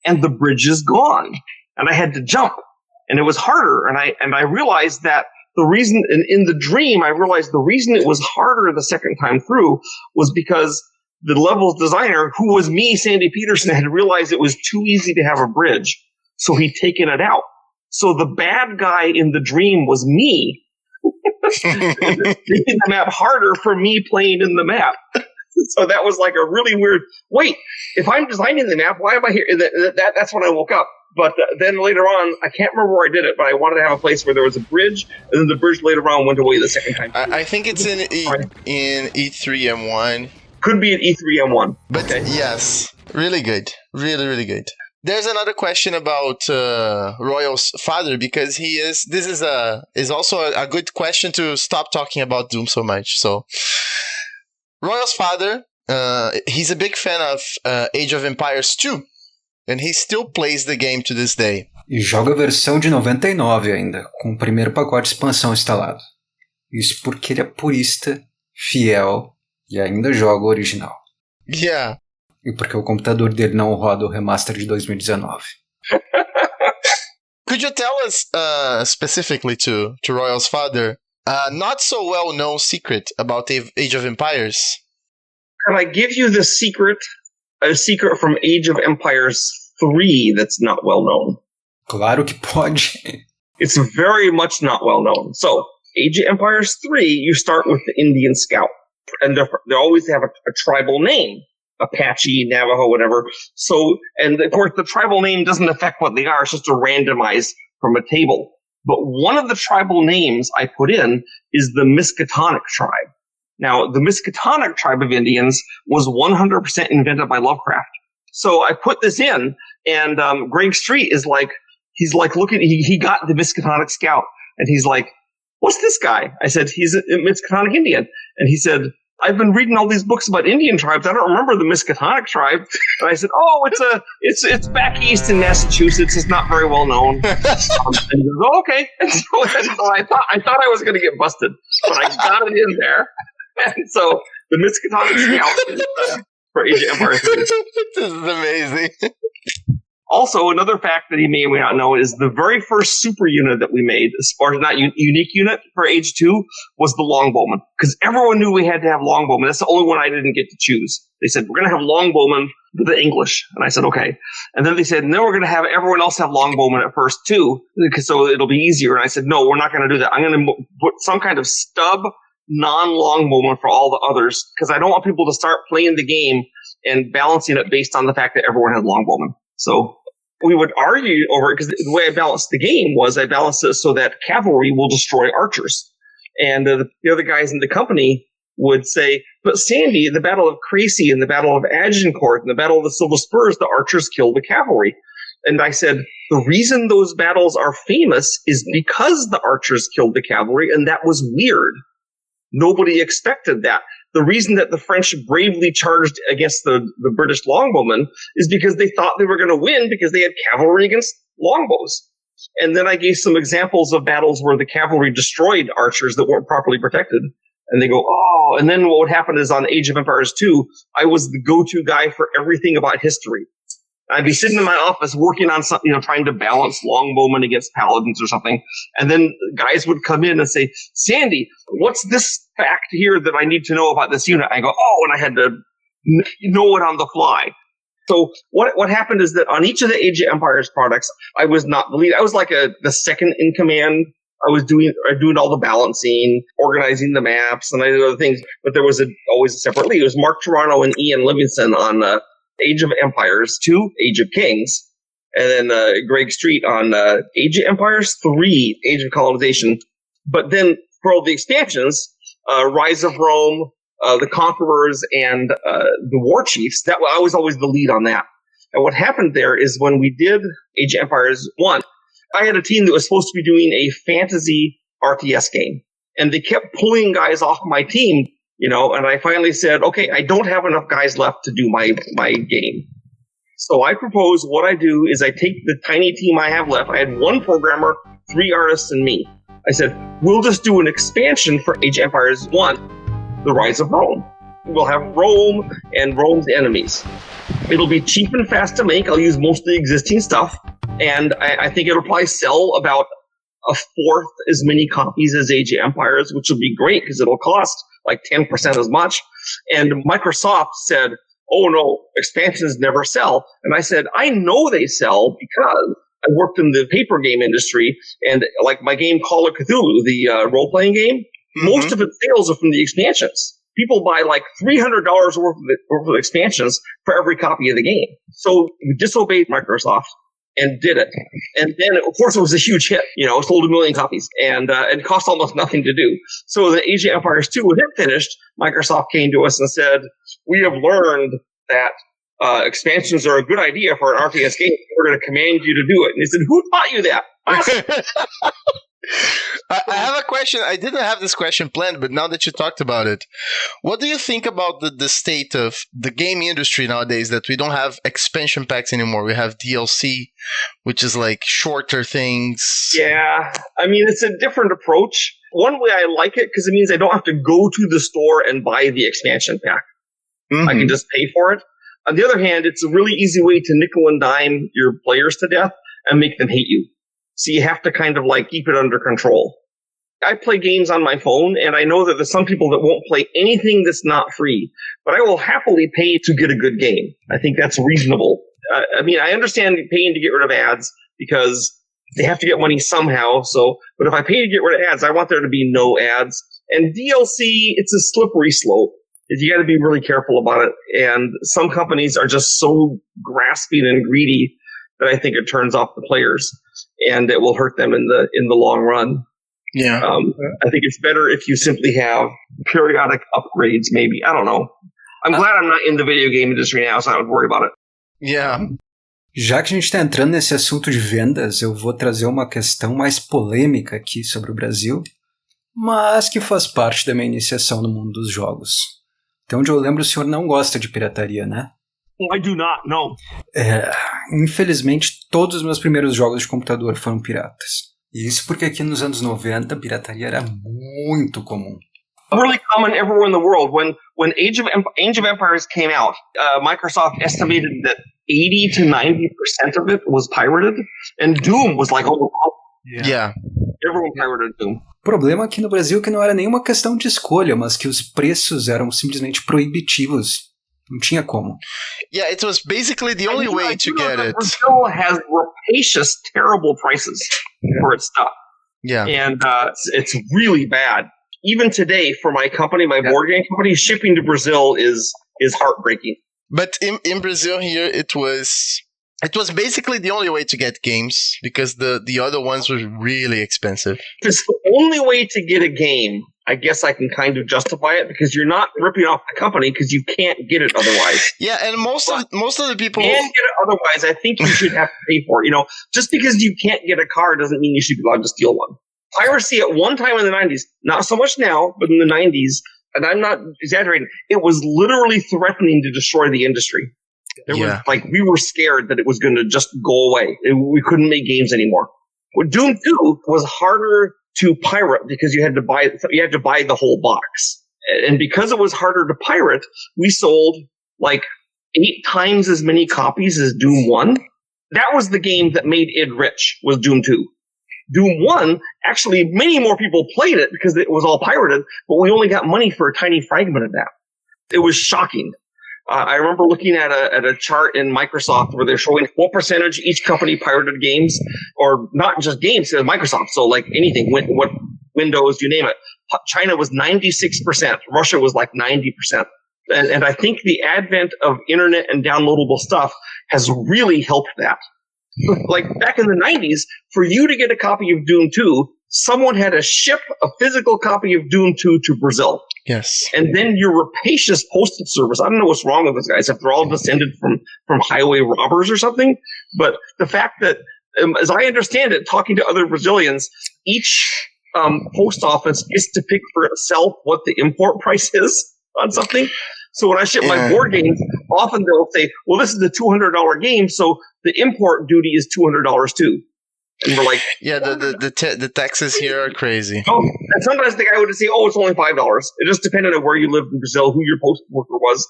and the bridge is gone. And I had to jump. And it was harder. And I realized that the reason in the dream, I realized the reason it was harder the second time through was because the level's designer, who was me, Sandy Peterson, had realized it was too easy to have a bridge. So he'd taken it out. So the bad guy in the dream was me, making the map harder for me playing in the map. So that was like a really weird, wait, if I'm designing the map, why am I here? That's when I woke up. But then later on, I can't remember where I did it, but I wanted to have a place where there was a bridge, and then the bridge later on went away the second time. I think it's in E3M1. Could be an E3M1. But okay. Yes, really good. Really, really good. There's another question about Royal's father, because this is also a good question to stop talking about Doom so much. So, Royal's father, he's a big fan of Age of Empires 2, and he still plays the game to this day. E joga a versão de 99 ainda, com o primeiro pacote de expansão instalado. Isso porque ele é purista, fiel e ainda joga o original. Yeah. E porque o computador dele não roda o remaster de 2019. Could you tell us, specifically to Royal's father, not so well-known secret about Age of Empires? Can I give you a secret from Age of Empires 3 that's not well-known? Claro que pode. It's very much not well-known. So, Age of Empires 3, you start with the Indian Scout. And they always have a tribal name. Apache, Navajo, whatever. So, and of course, the tribal name doesn't affect what they are. It's just a randomized from a table. But one of the tribal names I put in is the Miskatonic tribe. Now, the Miskatonic tribe of Indians was 100% invented by Lovecraft. So I put this in, and Greg Street is like, he's like, look at, he got the Miskatonic Scout, and he's like, what's this guy? I said, he's a Miskatonic Indian. And he said, I've been reading all these books about Indian tribes. I don't remember the Miskatonic tribe. And I said, oh, it's back east in Massachusetts. It's not very well known. And he goes, oh, okay. And so I thought I was going to get busted, but I got it in there. And so the Miskatonic Scout is for Age of Empires. This is amazing. Also, another fact that he may or may not know is the very first super unit that we made, or not unique unit for Age 2, was the Longbowman. Because everyone knew we had to have Longbowman. That's the only one I didn't get to choose. They said, we're going to have Longbowman for the English. And I said, okay. And then they said, no, we're going to have everyone else have Longbowman at first, too, so it'll be easier. And I said, no, we're not going to do that. I'm going to put some kind of stub non-Longbowman for all the others, because I don't want people to start playing the game and balancing it based on the fact that everyone had Longbowman. So we would argue over it, because the way I balanced the game was I balanced it so that cavalry will destroy archers. And the other guys in the company would say, but Sandy, in the Battle of Crecy and the Battle of Agincourt and the Battle of the Silver Spurs, the archers killed the cavalry. And I said, the reason those battles are famous is because the archers killed the cavalry, and that was weird. Nobody expected that. The reason that the French bravely charged against the British longbowmen is because they thought they were going to win because they had cavalry against longbows. And then I gave some examples of battles where the cavalry destroyed archers that weren't properly protected. And they go, oh, and then what would happen is on Age of Empires 2, I was the go-to guy for everything about history. I'd be sitting in my office working on something, trying to balance longbowmen against paladins or something. And then guys would come in and say, Sandy, what's this fact here that I need to know about this unit? I go, oh, and I had to know it on the fly. So what happened is that on each of the Age of Empires products, I was not the lead. I was like the second in command. I was doing all the balancing, organizing the maps, and I did other things. But there was always a separate lead. It was Mark Toronto and Ian Livingston on Age of Empires 2, Age of Kings, and then Greg Street on Age of Empires 3, Age of Colonization. But then for all the expansions, Rise of Rome, the Conquerors, and the War Chiefs, I was always the lead on that. And what happened there is when we did Age of Empires 1, I had a team that was supposed to be doing a fantasy RTS game. And they kept pulling guys off my team, and I finally said, okay, I don't have enough guys left to do my game. So I propose what I do is I take the tiny team I have left. I had one programmer, 3 artists, and me. I said, we'll just do an expansion for Age of Empires 1, The Rise of Rome. We'll have Rome and Rome's enemies. It'll be cheap and fast to make. I'll use most of the existing stuff. And I think it'll probably sell about a fourth as many copies as Age of Empires, which will be great because it'll cost like 10% as much. And Microsoft said, oh no, expansions never sell. And I said, I know they sell because I worked in the paper game industry, and like my game Call of Cthulhu, the role-playing game, most of its sales are from the expansions. People buy like $300 worth of expansions for every copy of the game. So we disobeyed Microsoft and did it. And then, of course, it was a huge hit. It sold 1 million copies, and it cost almost nothing to do. So the Age of Empires 2, when it finished, Microsoft came to us and said, we have learned that expansions are a good idea for an RTS game. We're going to command you to do it. And they said, who taught you that? I have a question. I didn't have this question planned, but now that you talked about it, what do you think about the state of the game industry nowadays, that we don't have expansion packs anymore? We have DLC, which is like shorter things. Yeah. I mean, it's a different approach. One way I like it because it means I don't have to go to the store and buy the expansion pack. I can just pay for it. On the other hand, it's a really easy way to nickel and dime your players to death and make them hate you. So you have to kind of like keep it under control. I play games on my phone, and I know that there's some people that won't play anything that's not free, but I will happily pay to get a good game. I think that's reasonable. I mean, I understand paying to get rid of ads because they have to get money somehow. But if I pay to get rid of ads, I want there to be no ads. And DLC, it's a slippery slope. You got to be really careful about it. And some companies are just so grasping and greedy that I think it turns off the players, and it will hurt them in the long run. Yeah. I think it's better if you simply have periodic upgrades, maybe. I don't know. I'm glad I'm not in the video game industry now, so I don't worry about it. Yeah. Já que a gente está entrando nesse assunto de vendas, eu vou trazer uma questão mais polêmica aqui sobre o Brasil. mas que faz parte da minha iniciação no mundo dos jogos. Até onde eu lembro, o senhor não gosta de pirataria, né? I do not, no. Infelizmente, todos os meus primeiros jogos de computador foram piratas. E isso porque aqui nos anos 90, pirataria era muito comum. Really common everywhere in the world. When Age of Empires came out, Microsoft estimated that 80 to 90% of it was pirated, and Doom was like, oh, Yeah. everyone pirated Doom. O problema aqui no Brasil é que não era nenhuma questão de escolha, mas que os preços eram simplesmente proibitivos. Não tinha como. Yeah, it was basically the only way to get it. Brazil has rapacious, terrible prices for its stuff. Yeah. And it's really bad. Even today, for my company, my board game company, shipping to Brazil is heartbreaking. But in Brazil here, it was basically the only way to get games because the other ones were really expensive. If it's the only way to get a game, I guess I can kind of justify it because you're not ripping off the company because you can't get it otherwise. Yeah, and most of the people You can't get it otherwise. I think you should have to pay for it. You know, just because you can't get a car doesn't mean you should be allowed to steal one. Piracy at one time in the 90s, not so much now, but in the 90s, and I'm not exaggerating, it was literally threatening to destroy the industry. It was like we were scared that it was going to just go away. We couldn't make games anymore. Well, Doom 2 was harder to pirate because you had to buy the whole box. And because it was harder to pirate, we sold like 8 times as many copies as Doom 1. That was the game that made id rich, was Doom 2. Doom 1, actually, many more people played it because it was all pirated, but we only got money for a tiny fragment of that. It was shocking. I remember looking at a chart in Microsoft where they're showing what percentage each company pirated games, or not just games, Microsoft, so like anything, what Windows, you name it. China was 96%, Russia was like 90%. And I think the advent of internet and downloadable stuff has really helped that. Like back in the 90s, for you to get a copy of Doom 2, someone had to ship a physical copy of Doom 2 to Brazil. Yes. And then your rapacious postage service. I don't know what's wrong with those guys, if they're all descended from highway robbers or something. But the fact that, as I understand it, talking to other Brazilians, each post office gets to pick for itself what the import price is on something. So when I ship my board games, often they'll say, well, this is a $200 game, so the import duty is $200 too. And we're like, yeah, the taxes here are crazy. Oh, and sometimes the guy would say, oh, it's only $5. It just depended on where you lived in Brazil, who your post worker was.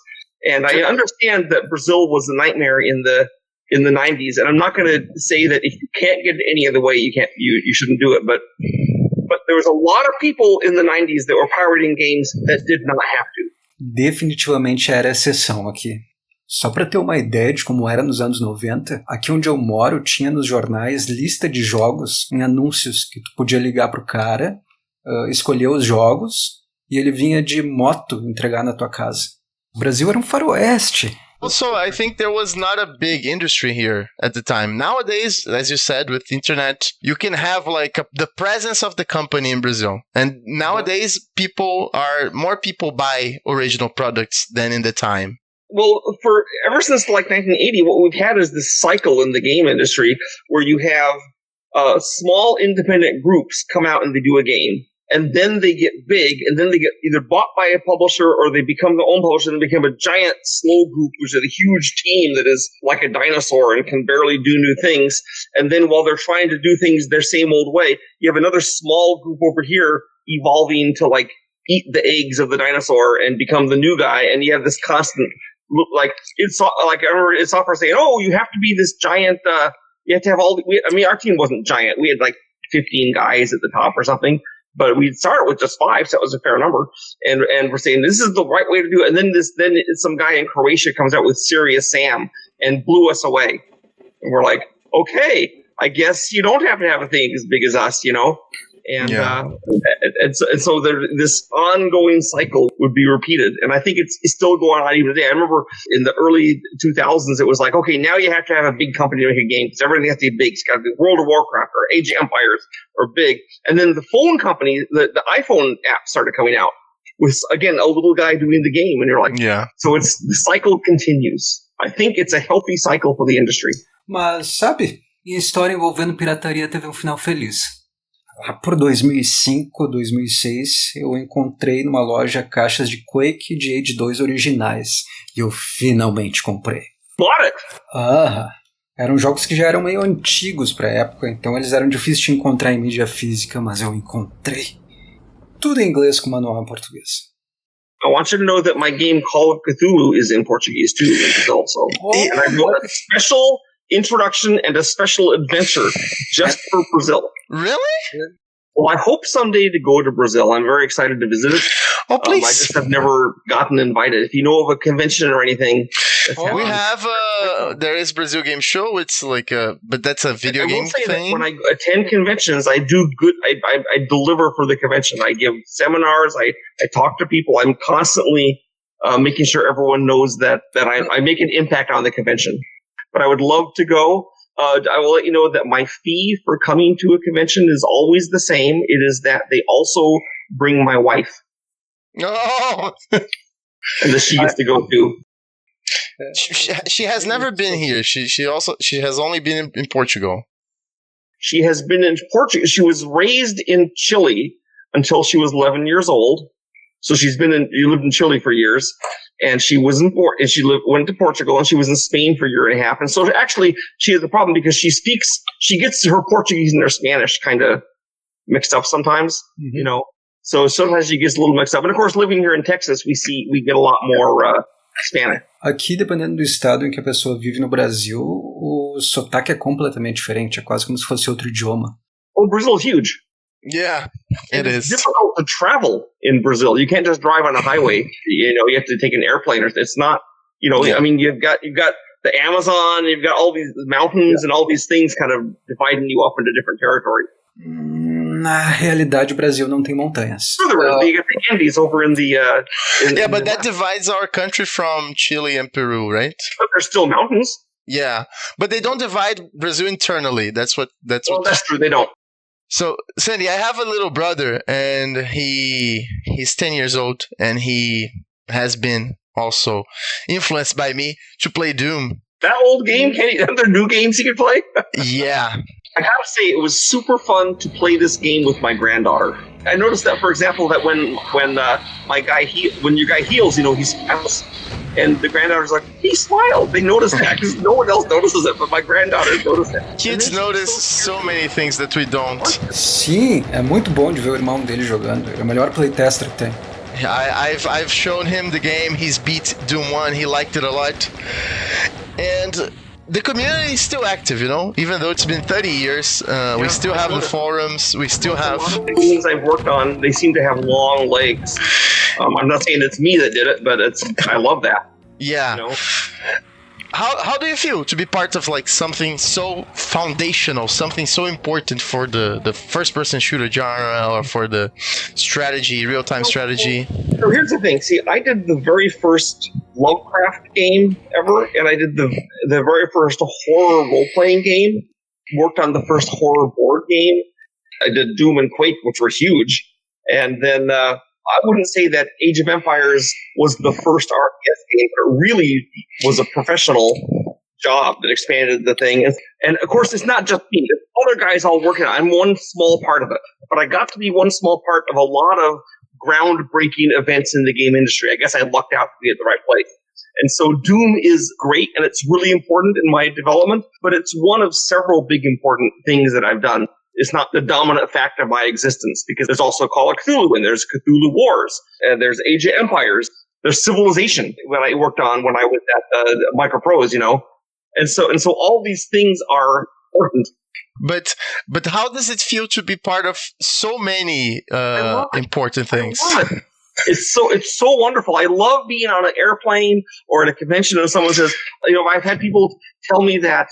And I understand that Brazil was a nightmare in the 90s, and I'm not going to say that if you can't get it any other way, you shouldn't do it. But there was a lot of people in the 90s that were pirating games that did not have to. Definitivamente era exceção aqui. Só para ter uma ideia de como era nos anos 90, aqui onde eu moro tinha nos jornais lista de jogos em anúncios que tu podia ligar pro cara, escolher os jogos e ele vinha de moto entregar na tua casa. O Brasil era um faroeste. Also, I think there was not a big industry here at the time. Nowadays, as you said, with internet, you can have like the presence of the company in Brazil. And nowadays, more people buy original products than in the time. Well, ever since like 1980, what we've had is this cycle in the game industry where you have small independent groups come out and they do a game. And then they get big, and then they get either bought by a publisher or they become their own publisher and become a giant slow group, which is a huge team that is like a dinosaur and can barely do new things. And then while they're trying to do things their same old way, you have another small group over here evolving to like eat the eggs of the dinosaur and become the new guy. And you have this constant, like I remember id Software saying, "Oh, you have to be this giant. You have to have all." Our team wasn't giant. We had like 15 guys at the top or something. But we started with just 5, so it was a fair number. And we're saying this is the right way to do it. And then some guy in Croatia comes out with Serious Sam and blew us away. And we're like, okay, I guess you don't have to have a thing as big as us, you know. And so this ongoing cycle would be repeated. And I think it's still going on even today. I remember in the early 2000s, it was like, okay, now you have to have a big company to make a game because everything has to be big. It's got to be World of Warcraft or Age of Empires or big. And then the phone company, the iPhone app started coming out with, again, a little guy doing the game. And you're like, yeah. So the cycle continues. I think it's a healthy cycle for the industry. Mas, sabe, minha história envolvendo pirataria teve um final feliz. Lá por 2005, 2006, eu encontrei numa loja caixas de Quake e de Age 2 originais. E eu finalmente comprei. Bought it! Eram jogos que já eram meio antigos pra época, então eles eram difíceis de encontrar em mídia física, mas eu encontrei. Tudo em inglês com manual em português. I want you to know that my game Call of Cthulhu is in Portuguese too, also. And I wrote a special introduction and a special adventure just for Brazil. Really? Well, I hope someday to go to Brazil. I'm very excited to visit it. Oh, please. I just have never gotten invited. If you know of a convention or anything. We have there is Brazil Game Show. It's like but that's a video game thing. When I attend conventions, I do good. I deliver for the convention. I give seminars. I talk to people. I'm constantly making sure everyone knows that I make an impact on the convention. But I would love to go. I will let you know that my fee for coming to a convention is always the same. It is that they also bring my wife. Oh! And that she gets to go too. She has never been here. She has only been in Portugal. She has been in Portugal. She was raised in Chile until she was 11 years old. So she lived in Chile for years, and she went to Portugal, and she was in Spain for a year and a half. And so actually, she has a problem because she gets her Portuguese and her Spanish kind of mixed up sometimes, you know. So sometimes she gets a little mixed up. And of course, living here in Texas, we get a lot more Spanish. Aqui, dependendo do estado em que a pessoa vive no Brasil, o sotaque é completamente diferente. É quase como se fosse outro idioma. Oh, Brazil is huge. Yeah, it is. It's difficult to travel in Brazil. You can't just drive on a highway. You know, you have to take an airplane. It's not, you know, I mean, you've got the Amazon, you've got all these mountains and all these things kind of dividing you up into different territories. Na realidade, o Brasil não tem montanhas. Further, you got the Andes over in the... but that divides our country from Chile and Peru, right? But there's still mountains. Yeah, but they don't divide Brazil internally. That's true, they don't. So, Sandy, I have a little brother, and he's 10 years old, and he has been also influenced by me to play Doom. That old game? Are there new games you can play? Yeah. I gotta say, it was super fun to play this game with my granddaughter. I noticed that, for example, that when your guy heals, you know, he smiles. And the granddaughter's like, he smiled. They noticed that because no one else notices it, but my granddaughter noticed it. Kids notice so many things that we don't. Sim, é muito bom de ver o irmão dele jogando. Ele é o melhor playtester que tem. I've shown him the game. He's beat Doom 1. He liked it a lot. And the community is still active, you know? Even though it's been 30 years, we still have the forums. We still have... The games I've worked on, they seem to have long legs. I'm not saying it's me that did it, but I love that. Yeah. You know? How do you feel to be part of like something so foundational, something so important for the first-person shooter genre or for the strategy, real-time strategy? So here's the thing. See, I did the very first Lovecraft game ever, and I did the very first horror role-playing game. Worked on the first horror board game. I did Doom and Quake, which were huge. And then I wouldn't say that Age of Empires was the first RTS game, but it really was a professional job that expanded the thing. And of course, it's not just me. There's other guys all working on it. I'm one small part of it. But I got to be one small part of a lot of groundbreaking events in the game industry. I guess I lucked out to be at the right place. And so Doom is great, and it's really important in my development, but it's one of several big important things that I've done. It's not the dominant fact of my existence, because there's also Call of Cthulhu, and there's Cthulhu Wars, and there's Age of Empires, there's Civilization that I worked on when I was at Microprose, you know, and so all these things are important. But how does it feel to be part of so many important things? I love it. It's so wonderful. I love being on an airplane or at a convention and someone says, you know, I've had people tell me that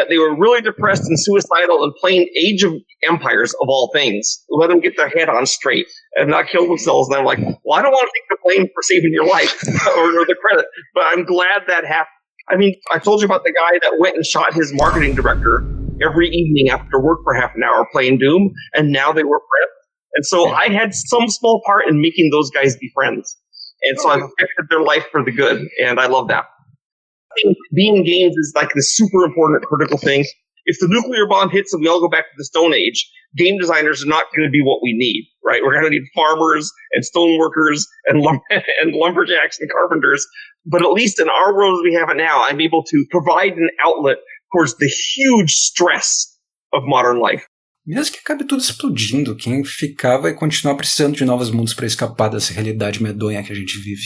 they were really depressed and suicidal and playing Age of Empires of all things. Let them get their head on straight and not kill themselves. And I'm like, well, I don't want to take the blame for saving your life or the credit, but I'm glad that happened. I mean, I told you about the guy that went and shot his marketing director every evening after work for half an hour playing Doom, and now they were friends. And so I had some small part in making those guys be friends. And so I've affected their life for the good, and I love that. I think being games is like the super important critical thing. if the nuclear bomb hits and we all go back to the Stone Age, game designers are not going to be what we need, right? We're going to need farmers and stoneworkers and lumberjacks and carpenters. But at least in our world as we have it now, I'm able to provide an outlet towards the huge stress of modern life. Mesmo que acabe tudo explodindo, quem ficar vai continuar precisando de novos mundos para escapar dessa realidade medonha que a gente vive.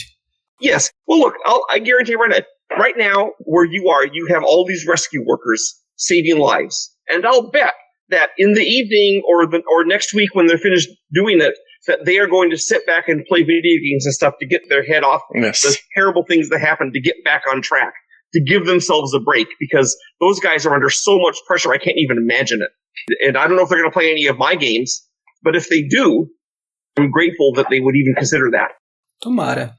Yes. Well, look, I guarantee right now, where you are, you have all these rescue workers saving lives. And I'll bet that in the evening or next week when they're finished doing it, that they are going to sit back and play video games and stuff to get their head off the terrible things that happen, to get back on track, to give themselves a break, because those guys are under so much pressure, I can't even imagine it. And I don't know if they're going to play any of my games, but if they do, I'm grateful that they would even consider that. Tomara.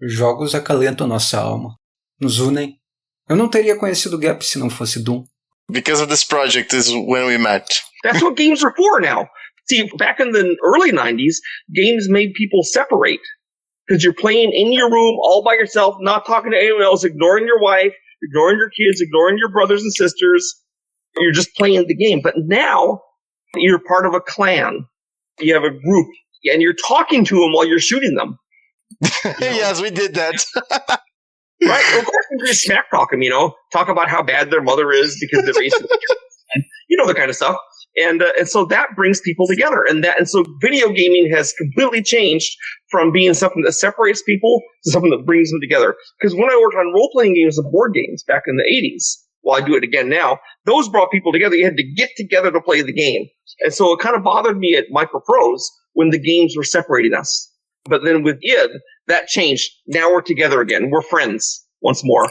Jogos acalentam nossa alma. Nos unem. Eu não teria conhecido o Gap se não fosse Doom. Because of this project is when we met. That's what games are for now. See, back in the early 90s, games made people separate. Because you're playing in your room all by yourself, not talking to anyone else, ignoring your wife, ignoring your kids, ignoring your brothers and sisters. You're just playing the game. But now, you're part of a clan. You have a group, and you're talking to them while you're shooting them. Yes, we did that. Right? Of course, we just smack talk them, talk about how bad their mother is because they're racist. And the kind of stuff. And so that brings people together. And so video gaming has completely changed from being something that separates people to something that brings them together. Because when I worked on role-playing games and board games back in the 80s, well, I do it again now, those brought people together. You had to get together to play the game. And so it kind of bothered me at Microprose when the games were separating us. But then with id, that changed. Now we're together again. We're friends once more.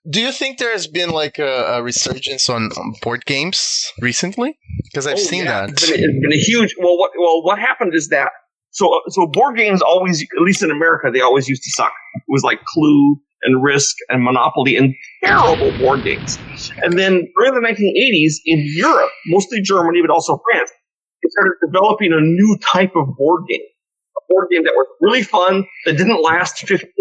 Do you think there has been like a resurgence on board games recently? Because I've seen that. It's been a huge. Well, what happened is that so board games always, at least in America, they always used to suck. It was like Clue and Risk and Monopoly and terrible board games. And then during the 1980s in Europe, mostly Germany, but also France, they started developing a new type of board game. A board game that was really fun, that didn't last 15 minutes,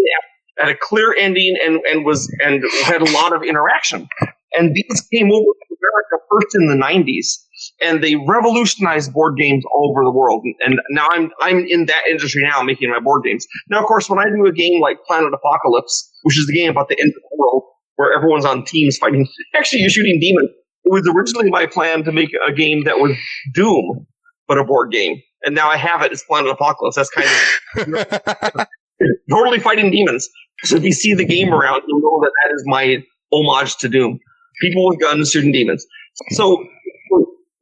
had a clear ending, and had a lot of interaction. And these came over to America first in the 90s, and they revolutionized board games all over the world. And now I'm in that industry now, making my board games. Now, of course, when I do a game like Planet Apocalypse, which is the game about the end of the world, where everyone's on teams fighting, actually you're shooting demons. It was originally my plan to make a game that was Doom, but a board game. And now I have it. It's Planet Apocalypse. That's kind of totally fighting demons. So if you see the game around, you'll know that is my homage to Doom. People with guns shooting demons. So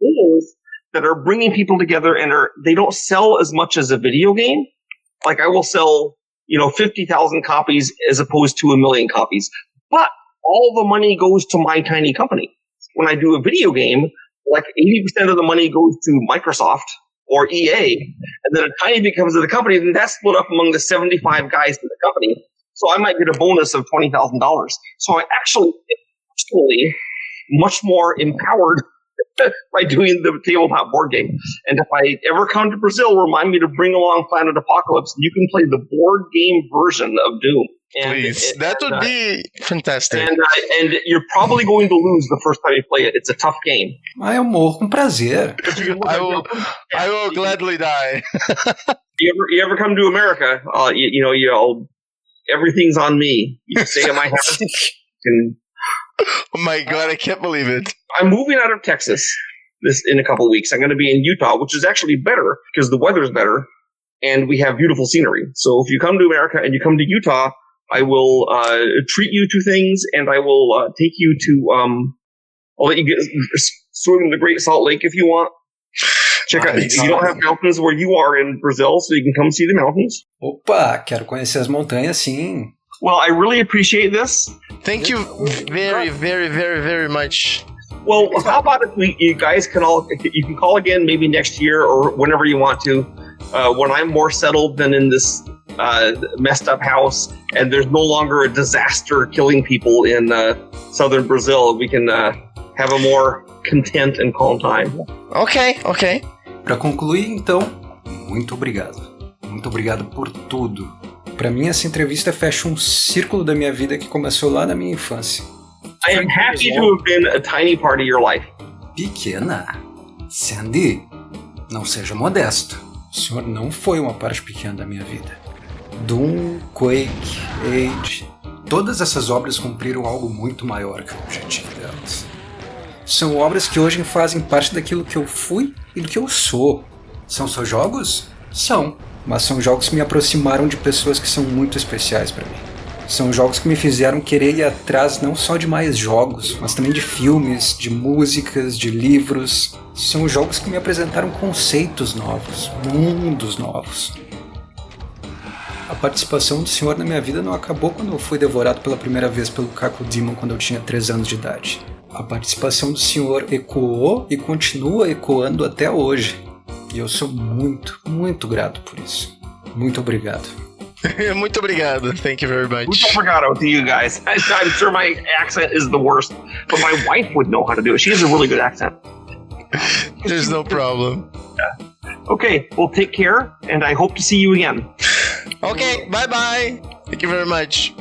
games that are bringing people together and they don't sell as much as a video game. Like I will sell, 50,000 copies as opposed to 1 million copies. But all the money goes to my tiny company. When I do a video game, like 80% of the money goes to Microsoft or EA, and then a tiny bit comes to the company, and that's split up among the 75 guys in the company. So I might get a bonus of $20,000. So I actually get personally much more empowered by doing the tabletop board game. And if I ever come to Brazil, remind me to bring along Planet Apocalypse. You can play the board game version of Doom. Please, that would be fantastic. And you're probably going to lose the first time you play it. It's a tough game. Eu morro com prazer. I will gladly die. You ever come to America? Everything's on me. You stay at my house. Oh my God, I can't believe it. I'm moving out of Texas in a couple of weeks. I'm going to be in Utah, which is actually better because the weather's better and we have beautiful scenery. So if you come to America and you come to Utah, I will treat you to things, and I will take you to I'll let you swim in the Great Salt Lake if you want. Check out. You don't have mountains where you are in Brazil, so you can come see the mountains. Opa, quero conhecer as montanhas, sim. Well, I really appreciate this. Thank you very, very, very, very much. Well, how about if you guys can call again maybe next year or whenever you want to, when I'm more settled than in this messed up house and there's no longer a disaster killing people in southern Brazil, we can have a more content and calm time. Ok. Para concluir, então, muito obrigado. Muito obrigado por tudo. Para mim, essa entrevista fecha círculo da minha vida que começou lá na minha infância. I am happy to have been a tiny part of your life. Pequena? Sandy, não seja modesto. O senhor não foi uma parte pequena da minha vida. Doom, Quake, Age... Todas essas obras cumpriram algo muito maior que o objetivo delas. São obras que hoje fazem parte daquilo que eu fui e do que eu sou. São só jogos? São. Mas são jogos que me aproximaram de pessoas que são muito especiais para mim. São jogos que me fizeram querer ir atrás não só de mais jogos, mas também de filmes, de músicas, de livros. São jogos que me apresentaram conceitos novos, mundos novos. A participação do senhor na minha vida não acabou quando eu fui devorado pela primeira vez pelo Cacodemon quando eu tinha 3 anos de idade. A participação do senhor ecoou e continua ecoando até hoje. E eu sou muito, muito grato por isso. Muito obrigado. Muito obrigado. Thank you very much. Muito obrigado to you guys. I'm sure my accent is the worst, but my wife would know how to do it. She has a really good accent. There's no problem. Yeah. Okay, well, take care, and I hope to see you again. Okay, bye-bye. Thank you very much.